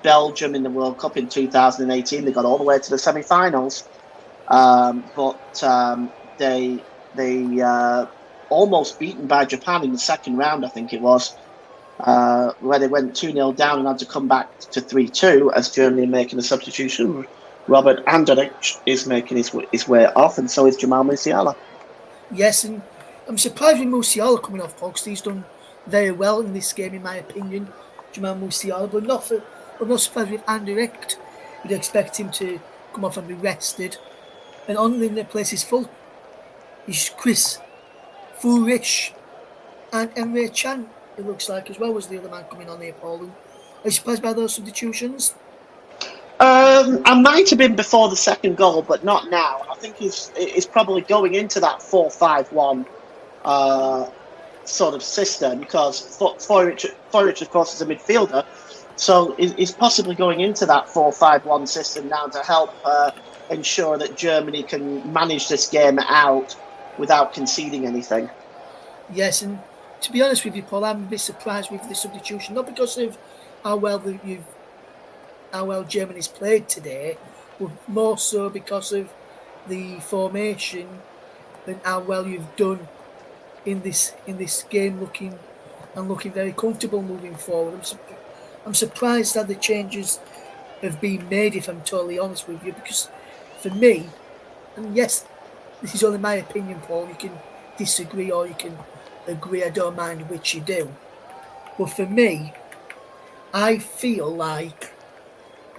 S2: Belgium in the World Cup in 2018. They got all the way to the semi-finals, but they almost beaten by Japan in the second round, I think it was, where they went 2-0 down and had to come back to 3-2 as Germany are making a substitution. Robert Andrich is making his way off, and so is Jamal Musiala.
S1: Yes, and I'm surprised with Musiala coming off, Paul, because he's done very well in this game, in my opinion, Jamal Musiala, but I'm not surprised with Andrich. You'd expect him to come off and be rested. And on in their place is full. Is Chris Fulrich and Emre Can, it looks like, as well, was the other man coming on here, Paul. And are you surprised by those substitutions?
S2: I might have been before the second goal, but not now. I think he's probably going into that 4-5-1 sort of system, because Fulrich, of course, is a midfielder. So he's possibly going into that 4-5-1 system now to help ensure that Germany can manage this game out without conceding anything.
S1: Yes, and to be honest with you, Paul, I'm a bit surprised with the substitution, not because of how well Germany's played today, but more so because of the formation and how well you've done in this game, looking and looking very comfortable moving forward. I'm surprised that the changes have been made, if I'm totally honest with you, because for me, and yes, this is only my opinion, Paul, you can disagree or you can agree, I don't mind which you do. But for me, I feel like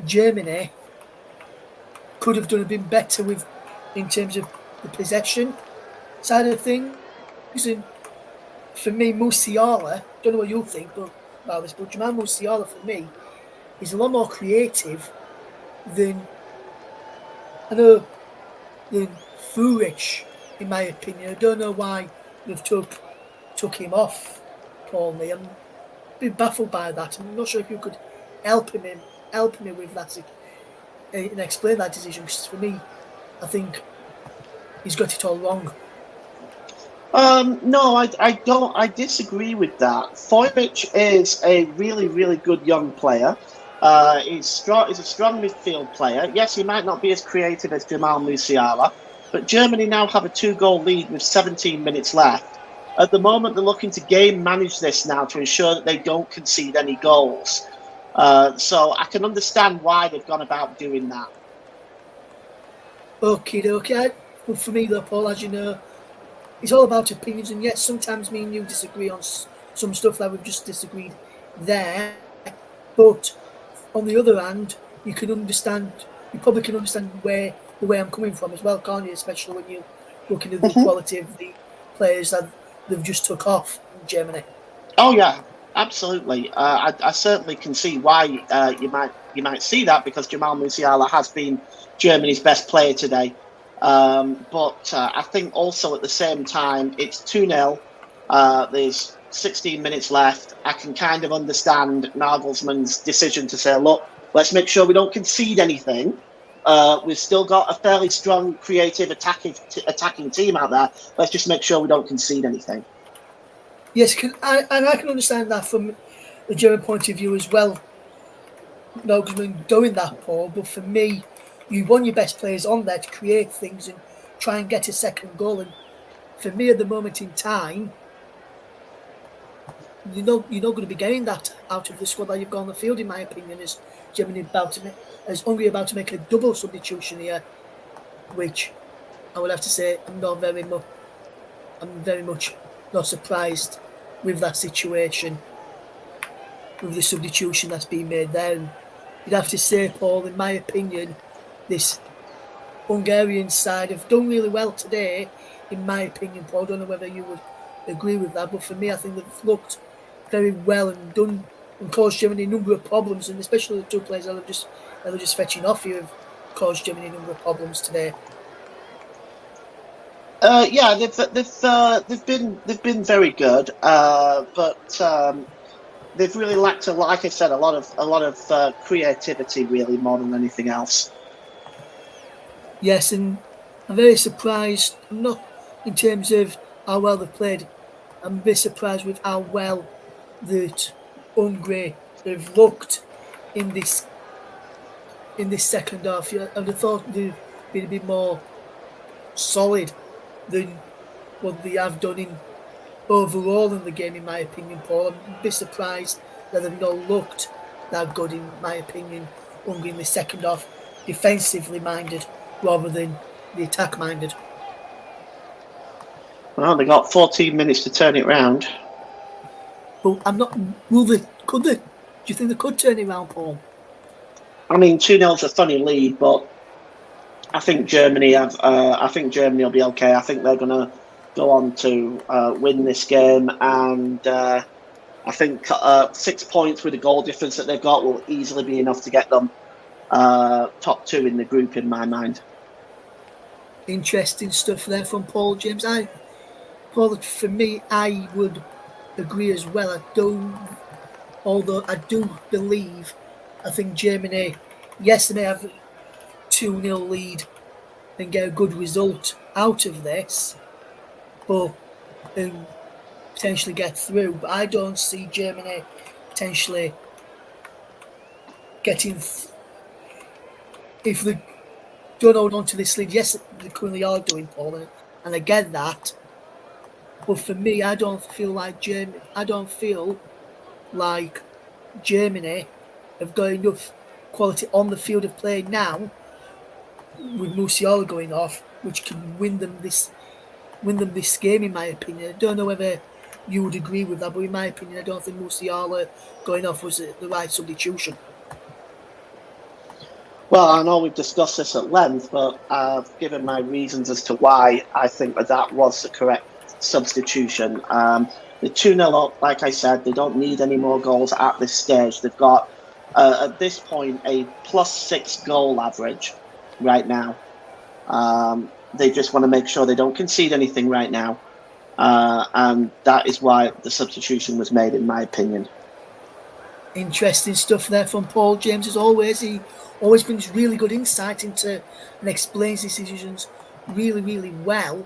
S1: Germany could have done a bit better with in terms of the possession side of things. And for me, Musiala, don't know what you think but about this, but Jamal Musiala for me is a lot more creative than I know than Furic, in my opinion. I don't know why they've took him off, Paul. Me, I'm a bit baffled by that. I'm not sure if you could help him help me with that and explain that decision. Because for me, I think he's got it all wrong.
S2: No, I don't. I disagree with that. Foybic is a really, really good young player. He's strong. He's a strong midfield player. Yes, he might not be as creative as Jamal Musiala, but Germany now have a two-goal lead with 17 minutes left. At the moment, they're looking to game manage this now to ensure that they don't concede any goals. So I can understand why they've gone about doing that.
S1: Okay. But for me, though, Paul, as you know, it's all about opinions. And yes, sometimes me and you disagree on some stuff that we've just disagreed there. But on the other hand, you can understand. You probably can understand where the way I'm coming from as well, can't you? Especially when you're looking at the
S2: Mhm.
S1: quality of the players that they've just took off in Germany.
S2: Oh yeah, absolutely. I certainly can see why you might see that because Jamal Musiala has been Germany's best player today. But I think also at the same time it's 2-0. There's 16 minutes left. I can kind of understand Nagelsmann's decision to say, look, let's make sure we don't concede anything. We've still got a fairly strong, creative, attacking team out there. Let's just make sure we don't concede anything.
S1: Yes, and I can understand that from the German point of view as well. No, because we're doing that, Paul. But for me, you want your best players on there to create things and try and get a second goal. And for me, at the moment in time, you're not going to be getting that out of the squad that you've got on the field. In my opinion, as Germany about to make, as Hungary about to make a double substitution here, which I would have to say I'm very much not surprised with that situation, with the substitution that's been made there. And you'd have to say, Paul, in my opinion, this Hungarian side have done really well today, in my opinion, Paul. I don't know whether you would agree with that, but for me, I think they've looked very well and done and caused Germany a number of problems, and especially the two players that are just fetching off you have caused Germany a number of problems today.
S2: Yeah, they've been very good, but they've really lacked, like I said, a lot of creativity, really, more than anything else.
S1: Yes, and I'm very surprised. I'm not in terms of how well they've played. I'm a bit surprised with how well that Hungary have looked in this second half. Yeah, I'd have thought they'd been a bit more solid than what they have done in overall in the game, in my opinion, Paul. I'm a bit surprised that they've not looked that good, in my opinion, Hungary in the second half, defensively minded rather than the attack minded.
S2: Well, they got 14 minutes to turn it round.
S1: But I'm not. Will they? Could they? Do you think they could turn it around, Paul?
S2: I mean, 2-0 is a funny lead, but I think Germany have. I think Germany will be okay. I think they're going to go on to win this game, and I think 6 points with the goal difference that they've got will easily be enough to get them top two in the group, in my mind.
S1: Interesting stuff there from Paul James. Paul, for me, I would agree as well. Although I do believe, I think Germany, yes, they may have 2-0 lead and get a good result out of this, but and potentially get through. But I don't see Germany potentially getting if they don't hold on to this lead. Yes, they currently are doing, Paul, and I get that. But for me, I don't feel like Germany have got enough quality on the field of play now with Musiala going off, which can win them this game. In my opinion, I don't know whether you would agree with that, but in my opinion, I don't think Musiala going off was the right substitution.
S2: Well, I know we've discussed this at length, but I've given my reasons as to why I think that was the correct substitution. The 2-0 up, like I said, they don't need any more goals at this stage. They've got, at this point, a +6 goal average right now. They just want to make sure they don't concede anything right now. And that is why the substitution was made, in my opinion.
S1: Interesting stuff there from Paul James as always. He always brings really good insight into and explains his decisions really, really well,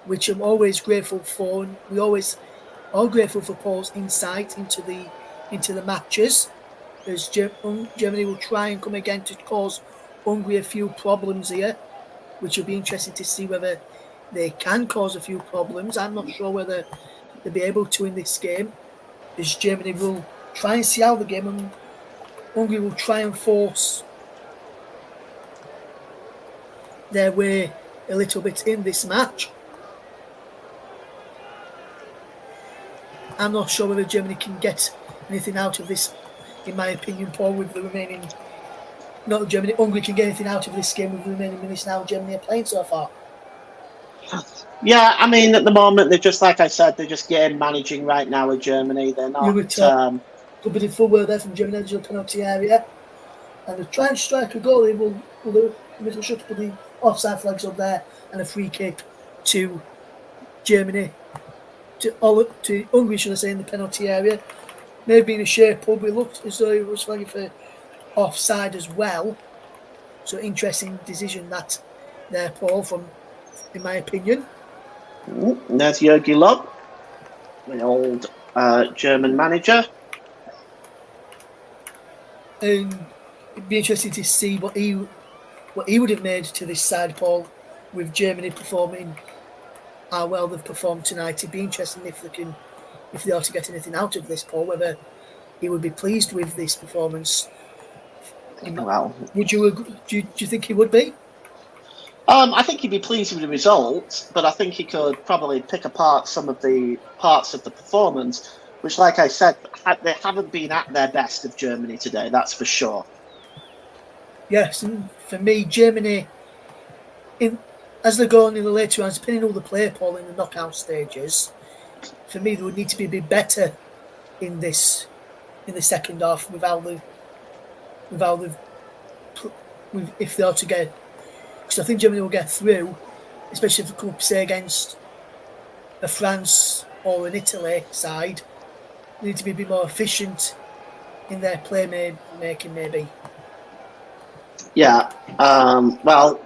S1: which I'm always grateful for. And we always are grateful for Paul's insight into the matches, as Germany will try and come again to cause Hungary a few problems here, which will be interesting to see whether they can cause a few problems. I'm not sure whether they'll be able to in this game, as Germany will try and see out the game, and Hungary will try and force their way a little bit in this match. I'm not sure whether Germany can get anything out of this, in my opinion, Paul, with the remaining. Not Germany, Hungary can get anything out of this game with the remaining minutes now Germany are playing so far.
S2: Yeah, I mean, at the moment, they're just, like I said, they're just game managing right now with Germany. They're not.
S1: Good bit of footwork there from Germany into the penalty area. And they're trying to strike a goal. They will middle shot to put the offside flags up there, and a free kick to Germany, to Hungary, should I say, in the penalty area. May have been a shape up, but it looked as though it was flagging for offside as well. So interesting decision that there, Paul, in my opinion.
S2: There's Jurgen Lob, the old German manager.
S1: And it'd be interesting to see what he would have made to this side, Paul, with Germany performing how well they've performed tonight. It'd be interesting if they are to get anything out of this, Paul, whether he would be pleased with this performance.
S2: Well,
S1: would you agree? Do you think he would be?
S2: I think he'd be pleased with the results, but I think he could probably pick apart some of the parts of the performance, which, like I said, they haven't been at their best of Germany today, that's for sure.
S1: Yes, and for me, Germany, as they're going in the later rounds, depending on the play, Paul, in the knockout stages, for me, they would need to be a bit better in the second half if they are to get. Because I think Germany will get through, especially if they come up, say, against a France or an Italy side. They need to be a bit more efficient in their play making, maybe.
S2: Yeah. Well,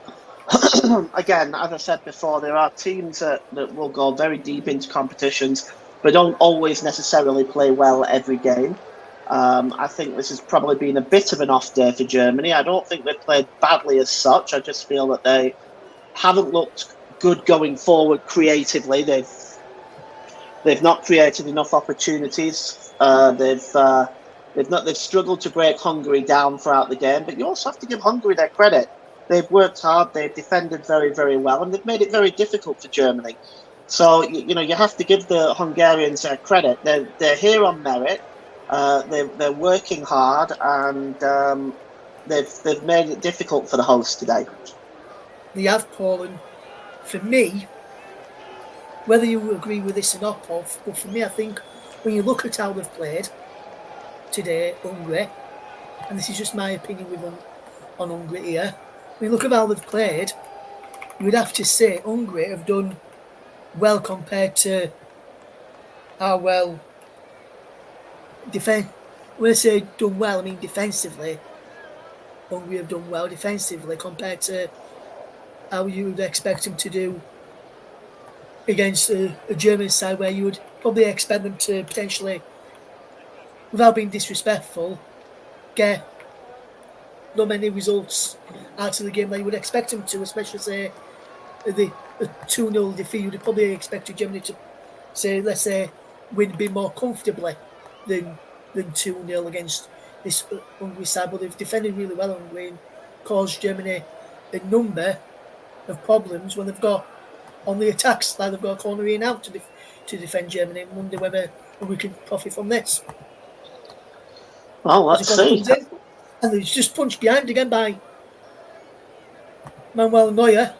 S2: again, as I said before, there are teams that will go very deep into competitions, but don't always necessarily play well every game. I think this has probably been a bit of an off day for Germany. I don't think they've played badly as such. I just feel that they haven't looked good going forward creatively. They've not created enough opportunities. They've struggled to break Hungary down throughout the game. But you also have to give Hungary their credit. They've worked hard. They've defended very, very well, and they've made it very difficult for Germany. So you have to give the Hungarians their credit. They're here on merit. They're working hard, and they've made it difficult for the hosts today.
S1: They have, Paul, and for me, whether you agree with this or not, Paul, but for me, I think when you look at how they've played today, Hungary, and this is just my opinion on Hungary here, when you look at how they've played, you would have to say Hungary have done well compared to how well when I say done well, I mean defensively. Hungary have done well defensively compared to how you would expect them to do against a German side, where you would probably expect them to potentially, without being disrespectful, get not many results out of the game that you would expect them to, especially say a 2-0 defeat. You'd probably expect Germany to let's say, win be more comfortably than 2-0 against this Hungary side. But they've defended really well, Hungary, and caused Germany a number of problems when they've got on the attacks. Like they've got a corner in out to defend Germany, and wonder whether we can profit from this.
S2: Well,
S1: As
S2: let's
S1: the corner
S2: see.
S1: comes in, and it's just punched behind again by Manuel Neuer.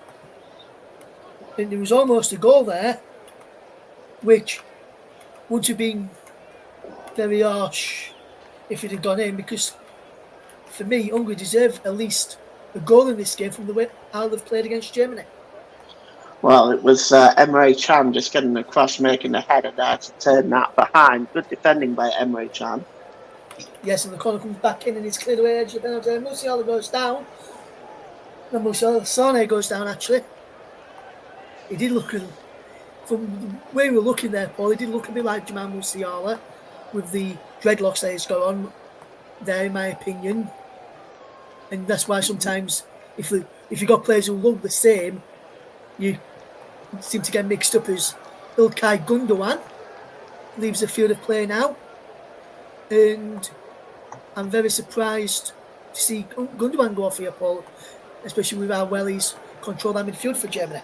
S1: And there was almost a goal there, which would have been very harsh if it had gone in, because for me, Hungary deserve at least a goal in this game from the way how they've played against Germany.
S2: Well, it was Emre Can just getting across, making the header there to turn that behind. Good defending by Emre Can.
S1: Yes, and the corner comes back in and it's cleared away edge of the penalty. Musiala goes down. And Musiala, Sane goes down actually. He did look, from the way we were looking there, Paul, he did look a bit like Jamal Musiala with the dreadlocks that he's got on there, in my opinion. And that's why sometimes if you got players who look the same, you seem to get mixed up. As Ilkay Gundogan leaves the field of play now, and I'm very surprised to see Gundogan go off here, Paul, especially with how well he's controlled that midfield for Germany.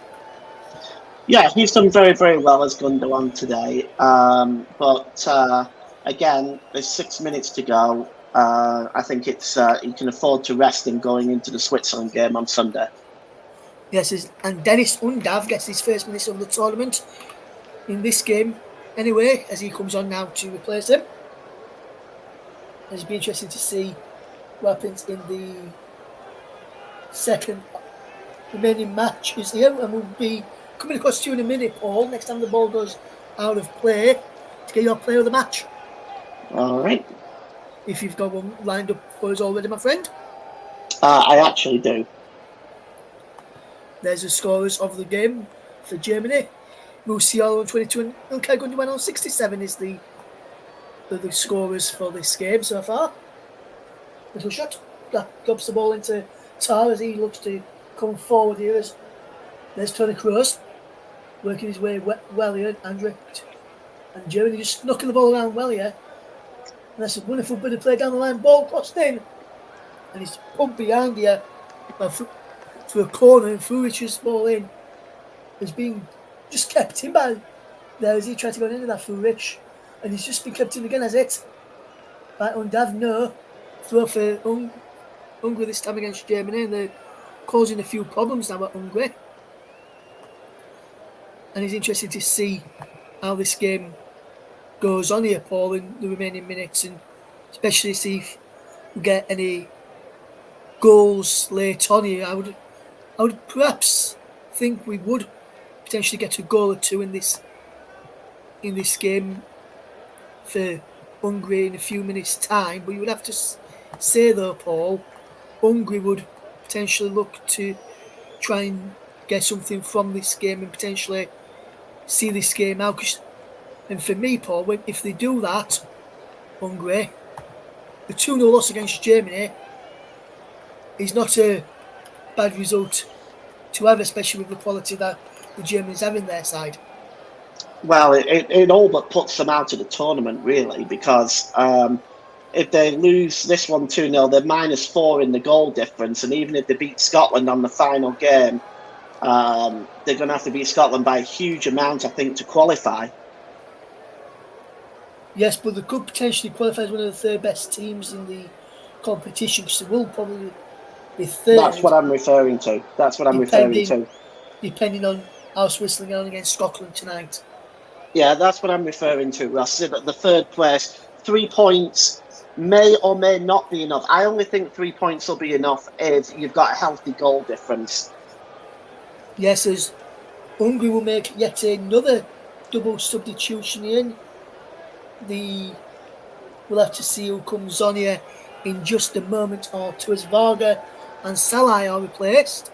S2: Yeah, he's done very, very well as Gundogan today. But again, there's 6 minutes to go. I think it's he can afford to rest him going into the Switzerland game on Sunday.
S1: Yes, and Dennis Undav gets his first minutes of the tournament in this game anyway, as he comes on now to replace him. It'll be interesting to see what happens in the second remaining matches here, and we'll be coming across to you in a minute, Paul, next time the ball goes out of play, to get your player of the match.
S2: All right.
S1: If you've got one lined up for us already, my friend.
S2: I actually do.
S1: There's the scorers of the game for Germany. Musiala on 22 and Ilkay Gundogan on 67 is the scorers for this game so far. Little shot. Drops the ball into Tar as he looks to come forward here. There's Toni Kroos working his way well here. And Germany just knocking the ball around well here. And that's a wonderful bit of play down the line. Ball crossed in. And he's pumped behind here for a corner, and Furich's ball in has been just kept in by there as he tried to go into that Furich. And he's just been kept in again as it. Right, Undav, no. Throw for Hungary this time against Germany, and they're causing a few problems now at Hungary. And it's interesting to see how this game goes on here, Paul, in the remaining minutes, and especially see if we get any goals late on here. I would perhaps think we would potentially get a goal or two in this game for Hungary in a few minutes' time. But you would have to say, though, Paul, Hungary would potentially look to try and get something from this game and potentially see this game out. And for me, Paul, if they do that, Hungary, the 2-0 loss against Germany is not a bad result to have, especially with the quality that the Germans have in their side.
S2: Well, it all but puts them out of the tournament, really, because if they lose this one 2-0, they're -4 in the goal difference. And even if they beat Scotland on the final game, they're going to have to beat Scotland by a huge amount, I think, to qualify.
S1: Yes, but they could potentially qualify as one of the third best teams in the competition, because they will probably be third.
S2: That's what I'm referring to.
S1: Depending on how Switzerland get on against Scotland tonight.
S2: Yeah, that's what I'm referring to, Ross. The third place, 3 points may or may not be enough. I only think 3 points will be enough if you've got a healthy goal difference.
S1: Yes, as Hungary will make yet another double substitution in. We'll have to see who comes on here in just a moment or two, as Varga and Salai are replaced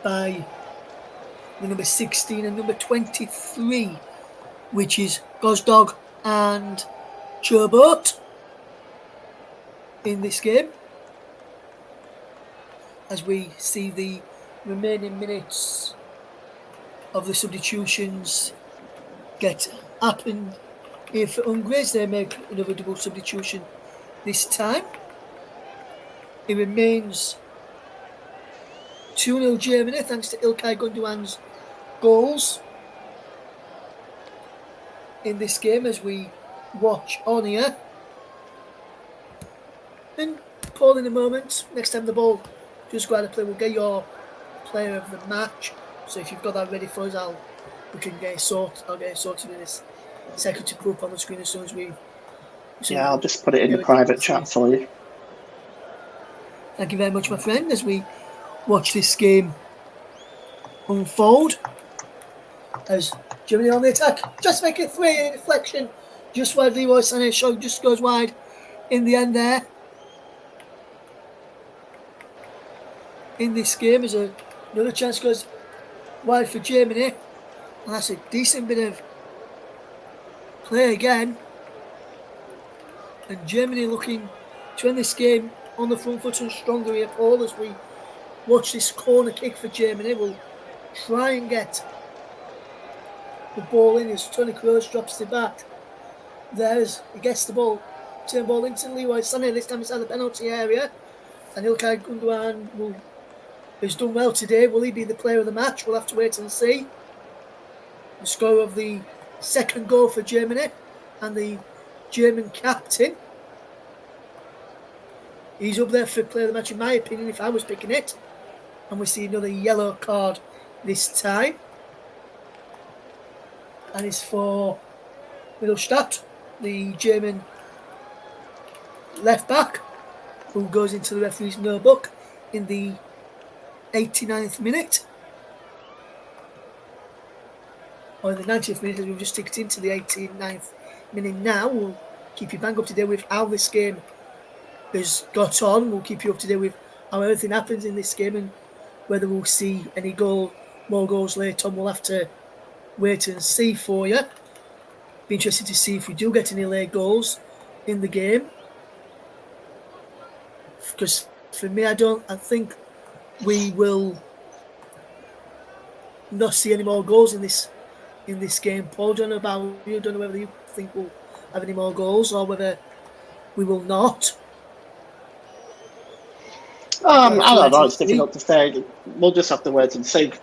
S1: by the number 16 and number 23, which is Gosdog and Chobot in this game. As we see the remaining minutes of the substitutions get happened here for Hungary. They make another double substitution this time. It remains 2-0 Germany thanks to İlkay Gundogan's goals in this game as we watch on here. And Paul, in a moment, next time the ball does go out of play, we'll get your player of the match. So if you've got that ready for us, we can get it sorted. I'll get it sorted in this second to put up on the screen as soon as we.
S2: Yeah, I'll just put it in the private chat for you.
S1: Thank you very much, my friend, as we watch this game unfold. As Germany on the attack, just make it 3 deflection, just wide. Leroy Sané shot just goes wide in the end there. In this game, as another chance goes wide for Germany, and that's a decent bit of play again. And Germany looking to end this game on the front foot and stronger here, Paul, as we watch this corner kick for Germany. We'll try and get the ball in as Toni Kroos drops it back. There's he gets the ball, turn the ball into Leroy Sané. This time it's out of the penalty area, and İlkay Gundogan has done well today. Will he be the player of the match? We'll have to wait and see. The score of the second goal for Germany and the German captain. He's up there for player of the match, in my opinion, if I was picking it. And we see another yellow card this time. And it's for Mittelstadt, the German left back, who goes into the referee's notebook in the 89th minute. Or in the 90th minute, as we've just ticked into the 89th minute now. We'll keep you bang up to date with how this game has got on. We'll keep you up to date with how everything happens in this game and whether we'll see any more goals later on. We'll have to wait and see for you. Be interested to see if we do get any late goals in the game. Because for me, I think we will not see any more goals in this game. Paul, don't know about you. Don't know whether you think we'll have any more goals or whether we will not.
S2: I don't know. It's difficult to say. We'll just have to wait and see.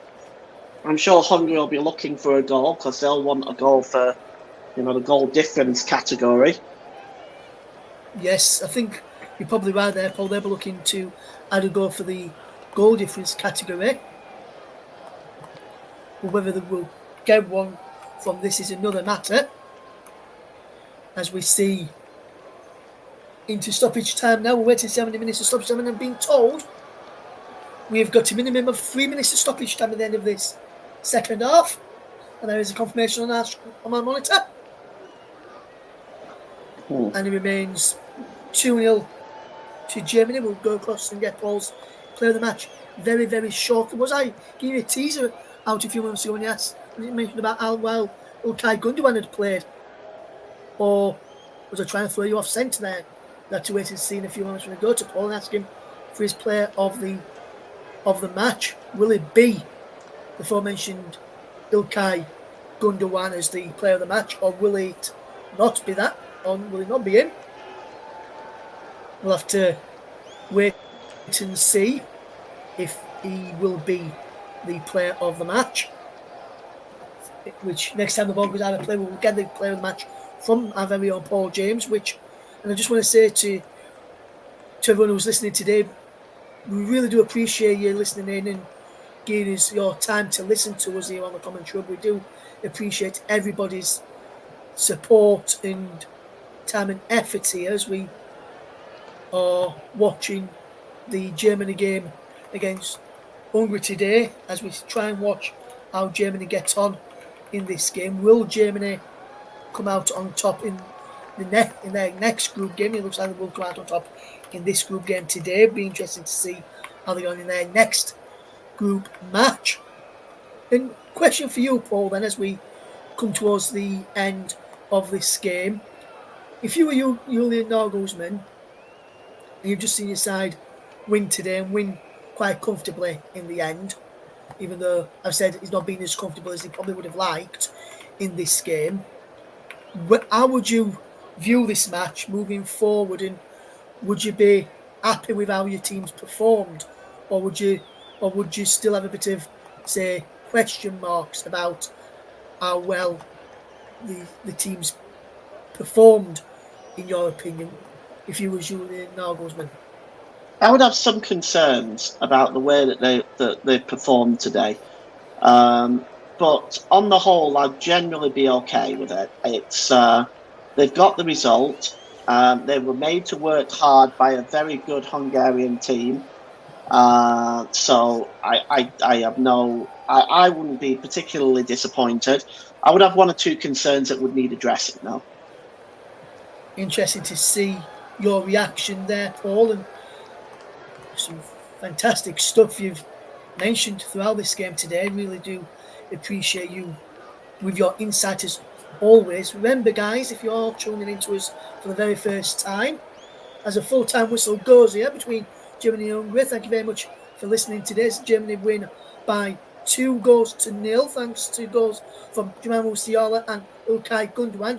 S2: I'm sure Hungary will be looking for a goal because they'll want a goal for, the goal difference category.
S1: Yes, I think you're probably right there, Paul. They'll be looking to add a goal for the goal difference category. But whether they will get one from this is another matter. As we see into stoppage time now, we're waiting 70 minutes of stoppage time, and I'm being told we've got a minimum of 3 minutes of stoppage time at the end of this second half. And there is a confirmation on my monitor. And it remains 2-0 to Germany. We'll go across and get Paul's player of the match very, very shortly. Was I giving you a teaser out a few months ago when you mentioned about how well İlkay Gundogan had played? Or was I trying to throw you off centre there? We had to wait and see in a few moments when we go to Paul and ask him for his player of the match. Will it be the aforementioned İlkay Gundogan as the player of the match, or will it not be that? Or will it not be him? We'll have to wait and see if he will be the player of the match. Which next time the ball goes out of play, we'll get the player of the match from our very own Paul James. And I just want to say to everyone who's listening today, we really do appreciate you listening in and giving us your time to listen to us here on the commentary. We do appreciate everybody's support and time and effort here as we are watching the Germany game against Hungary today, as we try and watch how Germany gets on in this game. Will Germany come out on top in their next group game? It looks like they will come out on top in this group game today. It'll be interesting to see how they go in their next group match. And question for you, Paul, then, as we come towards the end of this game. If you were Julian Nagelsmann and you've just seen your side win today and win quite comfortably in the end, even though I've said he's not been as comfortable as he probably would have liked in this game. How would you view this match moving forward, and would you be happy with how your team's performed, or would you still have a bit of, say, question marks about how well the team's performed, in your opinion, if you were Julian Nagelsmann?
S2: I would have some concerns about the way that they performed today. But on the whole, I'd generally be okay with it. It's they've got the result. They were made to work hard by a very good Hungarian team. So I have no. I wouldn't be particularly disappointed. I would have one or two concerns that would need addressing, though.
S1: Interesting to see your reaction there, Paul, and some fantastic stuff you've mentioned throughout this game today. I really do appreciate you with your insight as always. Remember, guys, if you're all tuning into us for the very first time, as a full-time whistle goes here between Germany and Hungary, thank you very much for listening to this. Germany win by 2-0, thanks to goals from Jamal Musiala and Ilkay Gundogan.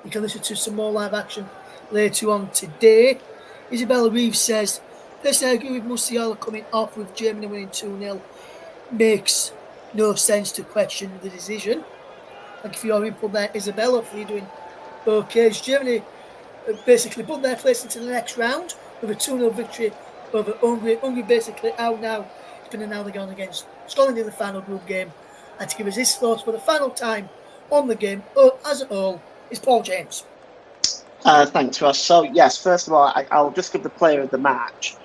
S1: You can listen to some more live action later on today. Isabella Reeves says, personally, I agree with Musiala coming off with Germany winning 2-0. Makes no sense to question the decision. Thank you for your input there, Isabella, for you doing okay. Germany basically put their place into the next round with a 2-0 victory over Hungary. Hungary basically out now. It's been now they're going against Scotland in the final group game. And to give us his thoughts for the final time on the game as a whole is Paul James.
S2: Thanks, Ross. So, yes, first of all, I'll just give the player of the match.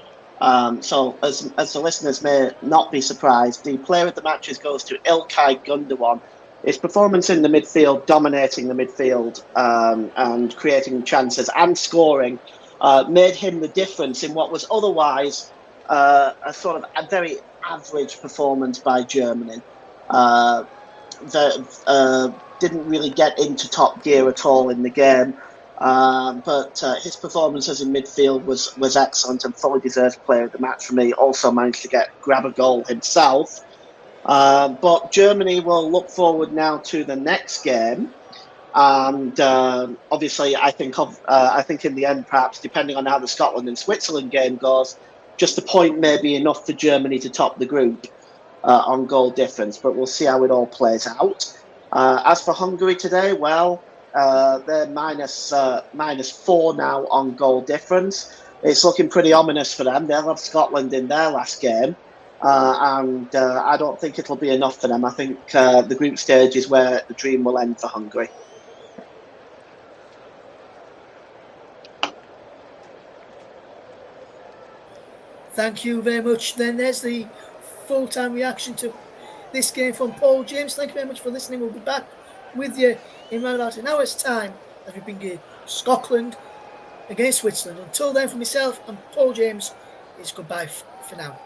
S2: So, as the listeners may not be surprised, the player of the matches goes to Ilkay Gundogan. His performance in the midfield, dominating the midfield and creating chances and scoring, made him the difference in what was otherwise a sort of a very average performance by Germany. Didn't really get into top gear at all in the game. But his performances in midfield was excellent and fully deserved player of the match for me. Also managed to grab a goal himself. But Germany will look forward now to the next game, and obviously, I think in the end, perhaps depending on how the Scotland and Switzerland game goes, just a point may be enough for Germany to top the group on goal difference. But we'll see how it all plays out. As for Hungary today, well, they're -4 now on goal difference. It's looking pretty ominous for them. They'll have Scotland in their last game. And I don't think it'll be enough for them. I think the group stage is where the dream will end for Hungary.
S1: Thank you very much. Then there's the full-time reaction to this game from Paul James. Thank you very much for listening. We'll be back with you in around about an hour's time as we bring you Scotland against Switzerland. Until then, for myself and Paul James, it's goodbye for now.